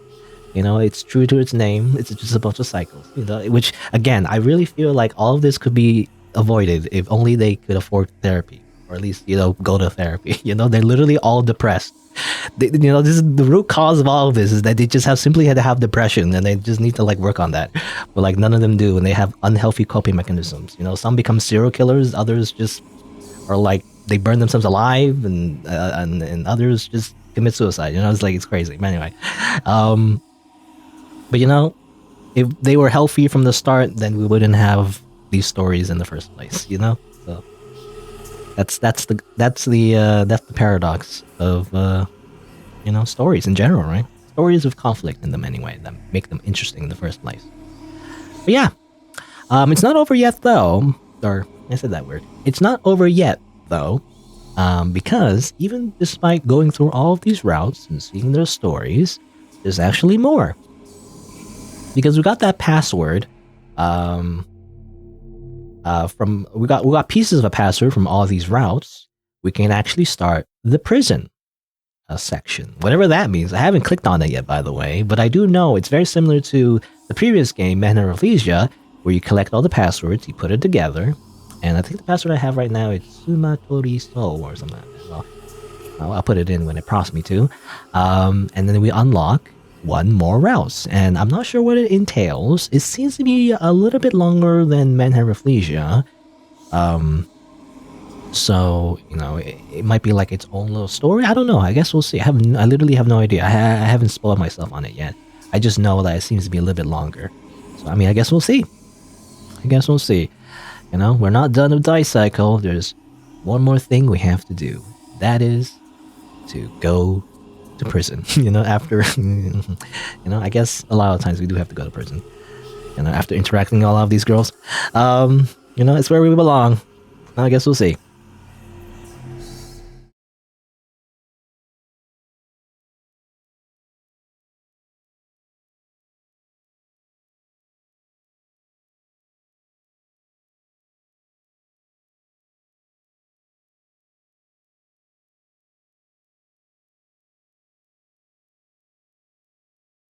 It's true to its name. It's just a bunch of cycles, which, again, I really feel like all of this could be avoided if only they could afford therapy or at least go to therapy. They're literally all depressed. This is the root cause of all of this, is that they just simply had to have depression, and they just need to like work on that. But like none of them do, and they have unhealthy coping mechanisms. Some become serial killers, others just are like they burn themselves alive, and others just commit suicide. It's crazy. But anyway, but if they were healthy from the start, then we wouldn't have these stories in the first place. So that's the paradox of stories in general, right? Stories with conflict in them anyway, that make them interesting in the first place. But yeah, it's not over yet though. Or I said that word. It's not over yet though, because even despite going through all of these routes and seeing their stories, there's actually more. Because we got that password, we got pieces of a password from all these routes. We can actually start the prison section, whatever that means. I haven't clicked on it yet, by the way, but I do know it's very similar to the previous game, Manor-of-Lesia, where you collect all the passwords, you put it together, and I think the password I have right now is Sumatori So or something like that. Well, I'll put it in when it prompts me to, and then we unlock one more route, and I'm not sure what it entails. It seems to be a little bit longer than Manor-of-Lesia. So, it might be like its own little story. I don't know. I guess we'll see. I literally have no idea. I haven't spoiled myself on it yet. I just know that it seems to be a little bit longer. So, I guess we'll see. We're not done with Dice Cycle. There's one more thing we have to do. That is to go to prison. After, I guess a lot of times we do have to go to prison. After interacting with all of these girls. It's where we belong. I guess we'll see.